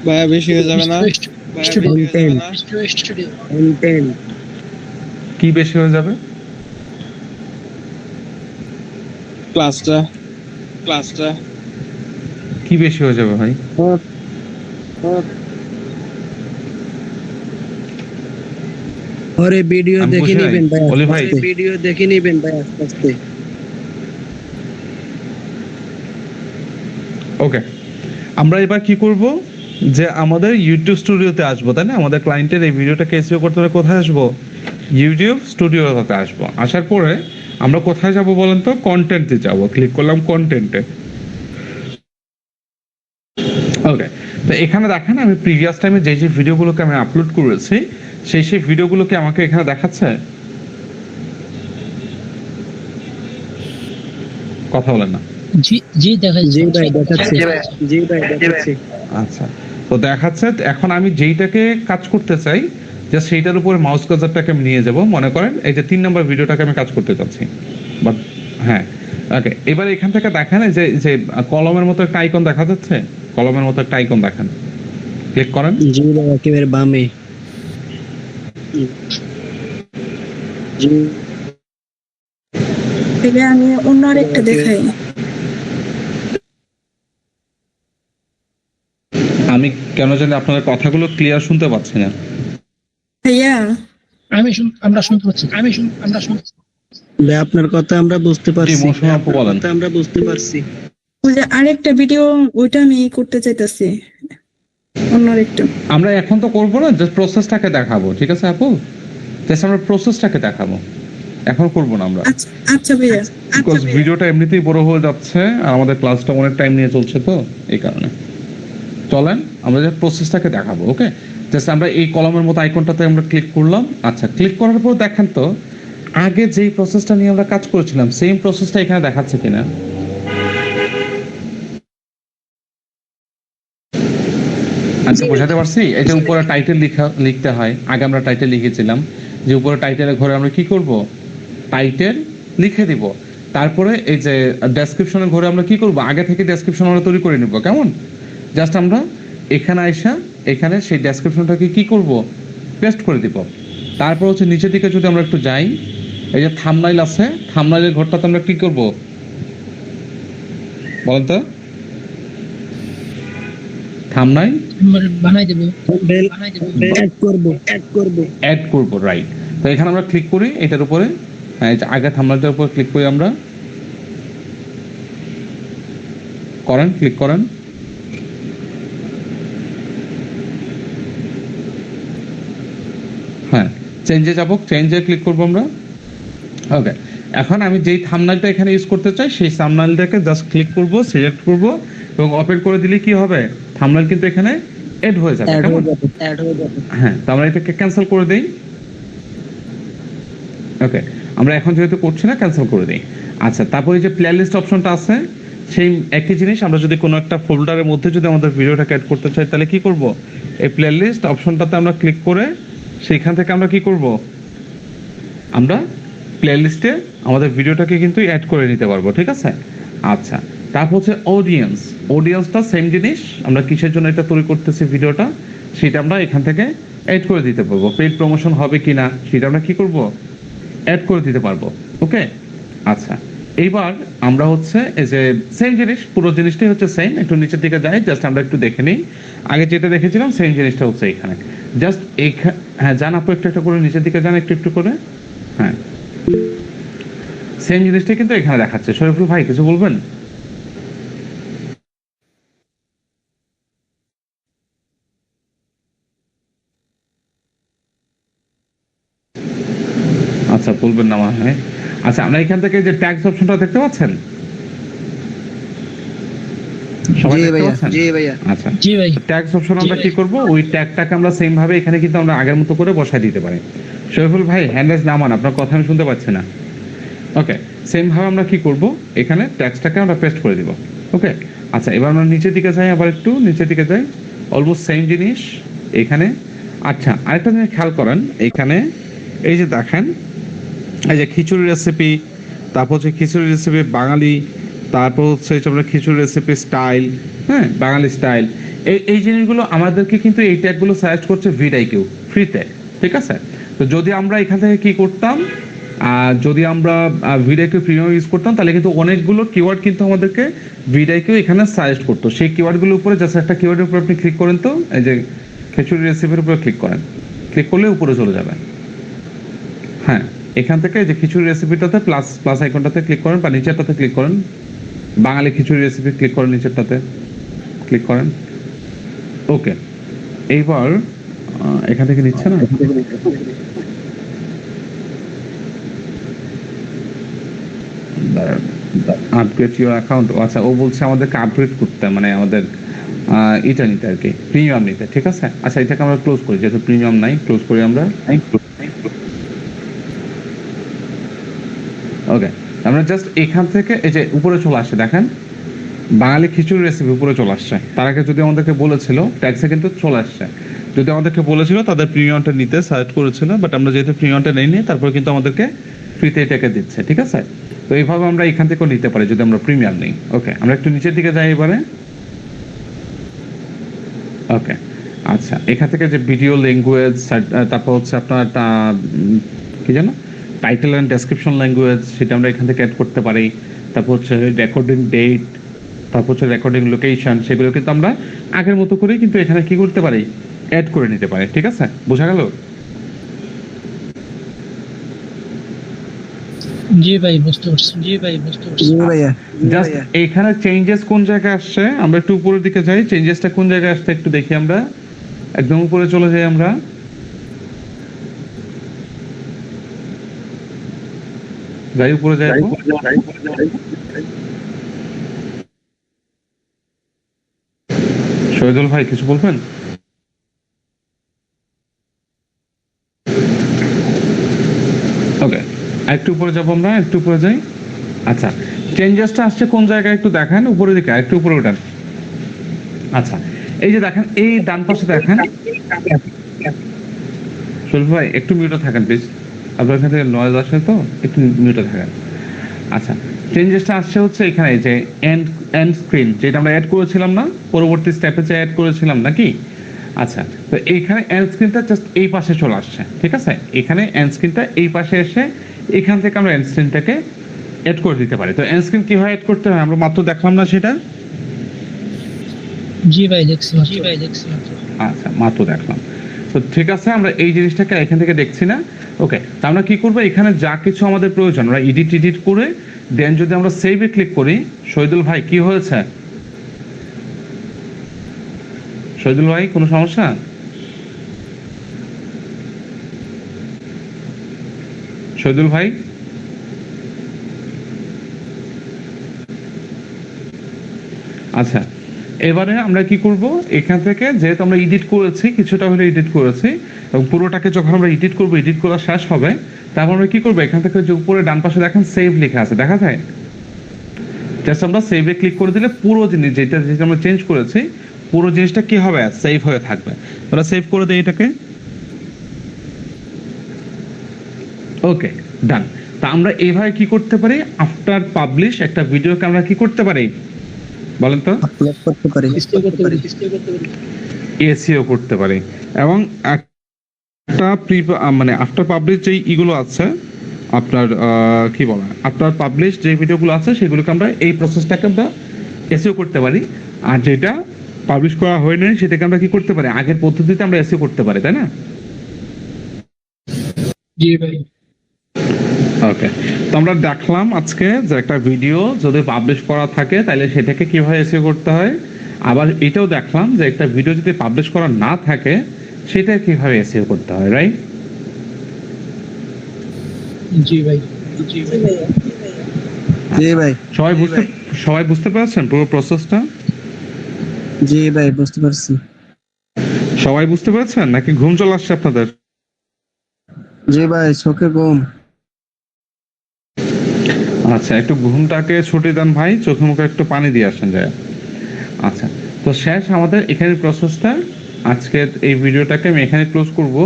ভাই বেশি হয়ে যাবে না? কন্টেন্ট স্টুডিও কন্টেন্ট কি বেশি হয়ে যাবে? ক্লাসটা কি বেশি হয়ে যাবে ভাই? পরে ভিডিও আমি দেখে বুঝি নাই। নেবেন ভাই, বলি ভাই। ভিডিও দেখে নেবেন ভাই আস্তে আস্তে। ওকে, আমরা এবার কি করব যে আমাদের ইউটিউব স্টুডিওতে আসবো, তাই না? আমাদের ক্লায়েন্টের এই ভিডিওটাকে এসইও করতে হলে কোথায় আসবো? ইউটিউব স্টুডিওতে আসবো। আসার পরে আমরা কোথায় যাব বলেন তো? কন্টেন্টে যাব। ক্লিক করলাম কন্টেন্টে। ওকে, তো এখানে দেখেন আমি প্রিভিয়াস টাইমে যে যে ভিডিওগুলোকে আমি আপলোড করেছি সেই ভিডিওগুলোকে আমাকে এখানে দেখাচ্ছে। কথা বলেন না। জি জি দেখা জি ভাই দেখাচ্ছে, জি ভাই দেখাচ্ছে। আচ্ছা, তো দেখাচ্ছে। এখন আমি যেইটাকে কাজ করতে চাই যে সেইটার উপরে মাউস কার্সারটাকে আমি নিয়ে যাব। মনে করেন এই যে 3 নম্বর ভিডিওটাকে আমি কাজ করতে চাচ্ছি, বাট হ্যাঁ ওকে। এবার এখান থেকে দেখেন এই যে কলমের মতো একটা আইকন দেখা যাচ্ছে, কলমের মতো একটা আইকন দেখেন, ক্লিক করেন। জি ভাই একেবারে বামে। জি তাহলে আমি অন্য আরেকটা দেখাই। আমি কেন জানি আপনাদের কথাগুলো ক্লিয়ার শুনতে পাচ্ছি না। ভাইয়া আমরা শুনতে পাচ্ছি। আমরা শুনতে ভাই আপনার কথা আমরা বুঝতে পারছি, মৌসুমী আপু বলেন। কথা আমরা বুঝতে পারছি। ওই যে আরেকটা ভিডিও ওইটা আমি করতে চাইতাছি, অন্য আরেকটা। আমরা এখন তো করবো না, জাস্ট প্রসেসটাকে দেখাবো। ঠিক আছে আপু, জাস্ট আমরা প্রসেসটাকে দেখাবো, এখন করবো না আমরা। আচ্ছা আচ্ছা ভাইয়া, বিকজ ভিডিওটা এমনিতেই বড় হয়ে যাচ্ছে আর আমাদের ক্লাসটা অনেক টাইম নিয়ে চলছে, তো এই কারণে চলেন আমরা যে প্রসেসটাকে দেখাবো। ওকে, জাস্ট আমরা এই কলমের মতো আইকনটাতে আমরা ক্লিক করলাম। আচ্ছা, ক্লিক করার পর দেখেন তো আগে যেই প্রসেসটা নিয়ে আমরা কাজ করেছিলাম সেম প্রসেসটা এখানে দেখাচ্ছে কিনা। আচ্ছা, বোঝাতে পারছি? এই যে উপরে টাইটেল লিখতে হয়, আগে আমরা টাইটেল লিখেছিলাম যে উপরে টাইটেলের ঘরে আমরা কি করব, টাইটেল লিখে দিব। তারপরে এই যে ডেসক্রিপশনের ঘরে আমরা কি করব, আগে থেকে ডেসক্রিপশন আমরা তৈরি করে নিব। কেমন? জাস্ট আমরা এখানে আইসা এখানে সেই ডেসক্রিপশনটাকে কি করব, পেস্ট করে দিব। তারপর হচ্ছে নিচের দিকে যদি আমরা একটু যাই, এই যে থাম্বনেইল আছে, থাম্বনেইলের ঘরটাতে আমরা কি করব বলেন তো? থাম্বনেইল বানাই দেব। অ্যাড করব। রাইট। তো এখানে আমরা ক্লিক করি এটার উপরে, হ্যাঁ এই যে আগে থাম্বনেইলটার উপর ক্লিক করি আমরা, করেন, ক্লিক করেন। হ্যাঁ, চেঞ্জে যাব, চেঞ্জে ক্লিক করবো আমরা। ওকে, এখন আমি যেই থাম্বনেইলটা এখানে ইউজ করতে চাই সেই থাম্বনেইলটাকে জাস্ট ক্লিক করব, সিলেক্ট করব এবং ওপেন করে দিলে কি হবে, থাম্বনেল কিন্তু এখানে এড হয়ে যাবে, কেমন? হ্যাঁ, তো আমরা এটাকে ক্যান্সেল করে দেই। ওকে, আমরা এখন যেহেতু করছি না, ক্যান্সেল করে দিই। আচ্ছা, তারপরে যে প্লেলিস্ট অপশনটা আছে, সেই একই জিনিস, আমরা যদি কোনো একটা ফোল্ডারের মধ্যে যদি আমাদের ভিডিওটাকে অ্যাড করতে চাই, তাহলে কি করব? এই প্লেলিস্ট অপশনটাতে আমরা ক্লিক করে সেইখান থেকে আমরা কি করব? আমরা প্লেলিস্টে আমাদের ভিডিওটাকে কিন্তু অ্যাড করে নিতে পারবো, ঠিক আছে? আচ্ছা, তারপর হচ্ছে অডিয়েন্স। অডিয়েন্সটা সেম জিনিস, আমরা কিসের জন্য এটা তৈরি করতেছি ভিডিওটা, সেটা আমরা এখান থেকে অ্যাড করে দিতে পারবো। পেইড প্রমোশন হবে কিনা সেটা আমরা কি করব? অ্যাড করে দিতে পারবো। ওকে, আচ্ছা, এইবার আমরা হচ্ছে এই যে সেম জিনিস, পুরো জিনিসটাই হচ্ছে সেম। একটু নিচের দিকে যাই, জাস্ট আমরা একটু দেখে নিই। আগে যেটা দেখেছিলাম সেম জিনিসটা হচ্ছে এখানে, জাস্ট এইখানে। হ্যাঁ, যান আপু, একটু একটু করে নিচের দিকে যান, একটু একটু করে। হ্যাঁ, সেম জিনিসটা কিন্তু এখানে দেখাচ্ছে। শরীফুল ভাই কিছু বলবেন? আচ্ছা, বলবেন না মনে হয়। আচ্ছা, আমরা এখান থেকে যে ট্যাগস অপশনটা দেখতে পাচ্ছেন, সবাই দেখতে পাচ্ছেন? আচ্ছা, জি ভাই। ট্যাগস অপশন আমরা কি করব? ওই ট্যাগটাকে আমরা সেম ভাবে এখানে কিন্তু আমরা আগের মতো করে বসাই দিতে পারি। শরীফুল ভাই হ্যান্ড রাইজ নামান, আপনার কথা আমি শুনতে পাচ্ছি না। ওকে, সেম ভাবে আমরা কি করব? এখানে ট্যাগসটাকে আমরা পেস্ট করে দিব। ওকে, আচ্ছা, এবার আমরা নিচের দিকে যাই, আবার একটু নিচের দিকে যাই। অলমোস্ট সেম জিনিস এখানে। আচ্ছা, আরেকটা জিনিস খেয়াল করেন, এখানে এই যে দেখেন, এই যে খিচুড়ি রেসিপি, তারপর হচ্ছে খিচুড়ি রেসিপি বাঙালি, তারপর হচ্ছে আমরা খিচুড়ি রেসিপি স্টাইল, হ্যাঁ, বাঙালি স্টাইল। এই জিনিসগুলো আমাদেরকে কিন্তু এই ট্যাগগুলো সাজেস্ট করছে ভিডিআইকিউ ফ্রিতে, ঠিক আছে? তো যদি আমরা এখান থেকে কি করতাম, যদি আমরা ভিডিআইকিউ প্রিমিয়াম ইউজ করতাম, তাহলে কিন্তু অনেকগুলো কিওয়ার্ড কিন্তু আমাদেরকে ভিডিআইকিউ এখানে সাজেস্ট করতো। সেই কিওয়ার্ডগুলোর উপরে জাস্ট একটা কিওয়ার্ডের উপর আপনি ক্লিক করেন, তো এই যে খিচুড়ি রেসিপির উপরে ক্লিক করেন, ক্লিক করলে উপরে চলে যাবে। হ্যাঁ, এখান থেকে যে খিচুড়ি রেসিপিটাতে প্লাস প্লাস আইকনটাতে ক্লিক করেন, বা নিচেরটাতে ক্লিক করেন, বাঙালি খিচুড়ি রেসিপি ক্লিক করেন, নিচেরটাতে ক্লিক করেন। ওকে, এইবার এখান থেকে নিচ্ছে না, আপডেট ইউর অ্যাকাউন্ট। আচ্ছা, ও বলছে আমাদেরকে আপডেট করতে, মানে আমাদের এটা নিতে আর কি, প্রিমিয়াম নিতে, ঠিক আছে? আচ্ছা, এটাকে আমরা ক্লোজ করি, যেহেতু প্রিমিয়াম নাই, ক্লোজ করি আমরা। ওকে, আমরা জাস্ট এখান থেকে এই যে উপরে চলে আসছে, দেখেন বাঙালি খিচুড়ি রেসিপি উপরে চলে আসছে। তার আগে যদি আমাদেরকে বলেছিল ট্যাক্সে কিন্তু চলে আসছে, যদি আমাদেরকে বলেছিল তাদের প্রিমিয়ামটা নিতে সাজেস্ট করেছিল, বাট আমরা যেহেতু প্রিমিয়ামটা নেইনি, তারপর কিন্তু আমাদেরকে ফ্রিতে এটাকে দিচ্ছে, ঠিক আছে? তো এইভাবে আমরা এখান থেকেও নিতে পারি যদি আমরা প্রিমিয়াম নেই। ওকে, আমরা একটু নিচের দিকে যাই এবারে। ওকে, আচ্ছা, এখান থেকে যে ভিডিও ল্যাঙ্গুয়েজ, তারপর হচ্ছে আপনার কি জানো টাইটেল এন্ড ডেসক্রিপশন ল্যাঙ্গুয়েজ, সেটা আমরা এখান থেকে অ্যাড করতে পারি। তারপর হচ্ছে রেকর্ডিং ডেট, তারপর হচ্ছে রেকর্ডিং লোকেশন, সেগুলো কিন্তু আমরা আগের মতো করেই কিন্তু এখানে কি করতে পারি? অ্যাড করে নিতে পারি, ঠিক আছে? বোঝা গেল? জি ভাই, বুঝতে পারছি। জাস্ট এখানে চেঞ্জেস কোন জায়গায় আসছে, আমরা একটু উপরের দিকে যাই, চেঞ্জেসটা কোন জায়গায় আসছে একটু দেখি। আমরা একদম উপরে চলে যাই, আমরা যাই উপরে যাই। শহীদুল ভাই কিছু বলবেন? ওকে, একটু উপরে যাবো, আমরা একটু উপরে যাই। আচ্ছা, চেঞ্জেসটা আসছে কোন জায়গায় একটু দেখেন, উপরের দিকে একটু উপরে উঠান। আচ্ছা, এই যে দেখেন, এই ডান পাশে দেখেন। শরীফ ভাই একটু মিউটে থাকেন প্লিজ, আপনার এখান থেকে নয়েজ আসে তো, একটু মিউটে থাকেন। আচ্ছা, চেঞ্জেসটা আসছে হচ্ছে এখানে যে এন্ড স্ক্রিন, যেটা আমরা অ্যাড করেছিলাম না, পরবর্তী স্টেপে যে অ্যাড করেছিলাম নাকি। আচ্ছা, তো এইখানে এন্ড স্ক্রিনটা জাস্ট এই পাশে চলে আসছে, ঠিক আছে? এখানে এন্ড স্ক্রিনটা এই পাশে এসে এখান থেকে আমরা এন্ড স্ক্রিনটাকে অ্যাড করে দিতে পারি। তো এন্ড স্ক্রিন কিভাবে অ্যাড করতে হয় আমরা মাত্র দেখলাম না সেটা? জি ভাই, দেখছি। আচ্ছা, মাত্র দেখলাম। তো ঠিক আছে, আমরা এই জিনিসটাকে এখান থেকে দেখছি না। ওকে, তো আমরা কি করবো, এখানে যা কিছু আমাদের প্রয়োজন আমরা এডিট করে দেন যদি আমরা সেভে ক্লিক করি। শহীদুল ভাই কি হয়েছে? শহীদুল ভাই কোনো সমস্যা? শহীদুল ভাই আচ্ছা, এবারে আমরা কি করব, এখান থেকে যেহেতু আমরা এডিট করেছি, কিছুটা হলে এডিট করেছি, এবং পুরোটাকে যখন আমরা এডিট করব, এডিট করা শেষ হবে, তারপর আমরা কি করব, এখান থেকে যে উপরে ডান পাশে দেখেন সেভ লেখা আছে, দেখা যায়? জাস্ট আমরা সেভে ক্লিক করে দিলে পুরো জিনিস যেটা যেটা আমরা চেঞ্জ করেছি, পুরো জিনিসটা কি হবে, সেভ হয়ে থাকবে। আমরা সেভ করে দিই এটাকে। ওকে, ডান। তা আমরা এইভাবে কি করতে পারি, আফটার পাবলিশ একটা ভিডিওকে আমরা কি করতে পারি বলেন তো? আপলোড করতে পারি। এসইও করতে পারি। এবং একটা মানে আফটার পাবলিশ যেই ইগুলো আছে আপনার কি বলা, আফটার পাবলিশ যে ভিডিওগুলো আছে সেগুলোকে আমরা এই প্রসেসটাকে আমরা এসইও করতে পারি। আর যেটা পাবলিশ করা হয়নি সেটাকে আমরা কি করতে পারি, আগের পদ্ধতিতে আমরা এসইও করতে পারি, তাই না? জি ভাই। ওকে, তো আমরা দেখলাম আজকে যে একটা ভিডিও যদি পাবলিশ করা থাকে তাহলে সেটাকে কিভাবে এসইও করতে হয়। আবার এটাও দেখলাম যে একটা ভিডিও যদি পাবলিশ করা না থাকে সেটা কিভাবে এসইও করতে হয়, রাইট? জি ভাই। জি ভাই। সবাই বুঝতে পারছেন পুরো প্রসেসটা? জি ভাই, বুঝতে পারছি। সবাই বুঝতে পারছেন নাকি ঘুম চলে আসছে আপনাদের? জি ভাই, চোখে ঘুম। আচ্ছা, একটু ঘুমটাকে ছুটি দেন ভাই, চোখে মুখে একটু পানি দিয়ে আসেন যায়। আচ্ছা, তো শেষ আমাদের এখানে প্রসেসটা। আজকের এই ভিডিওটাকে আমি এখানে ক্লোজ করব।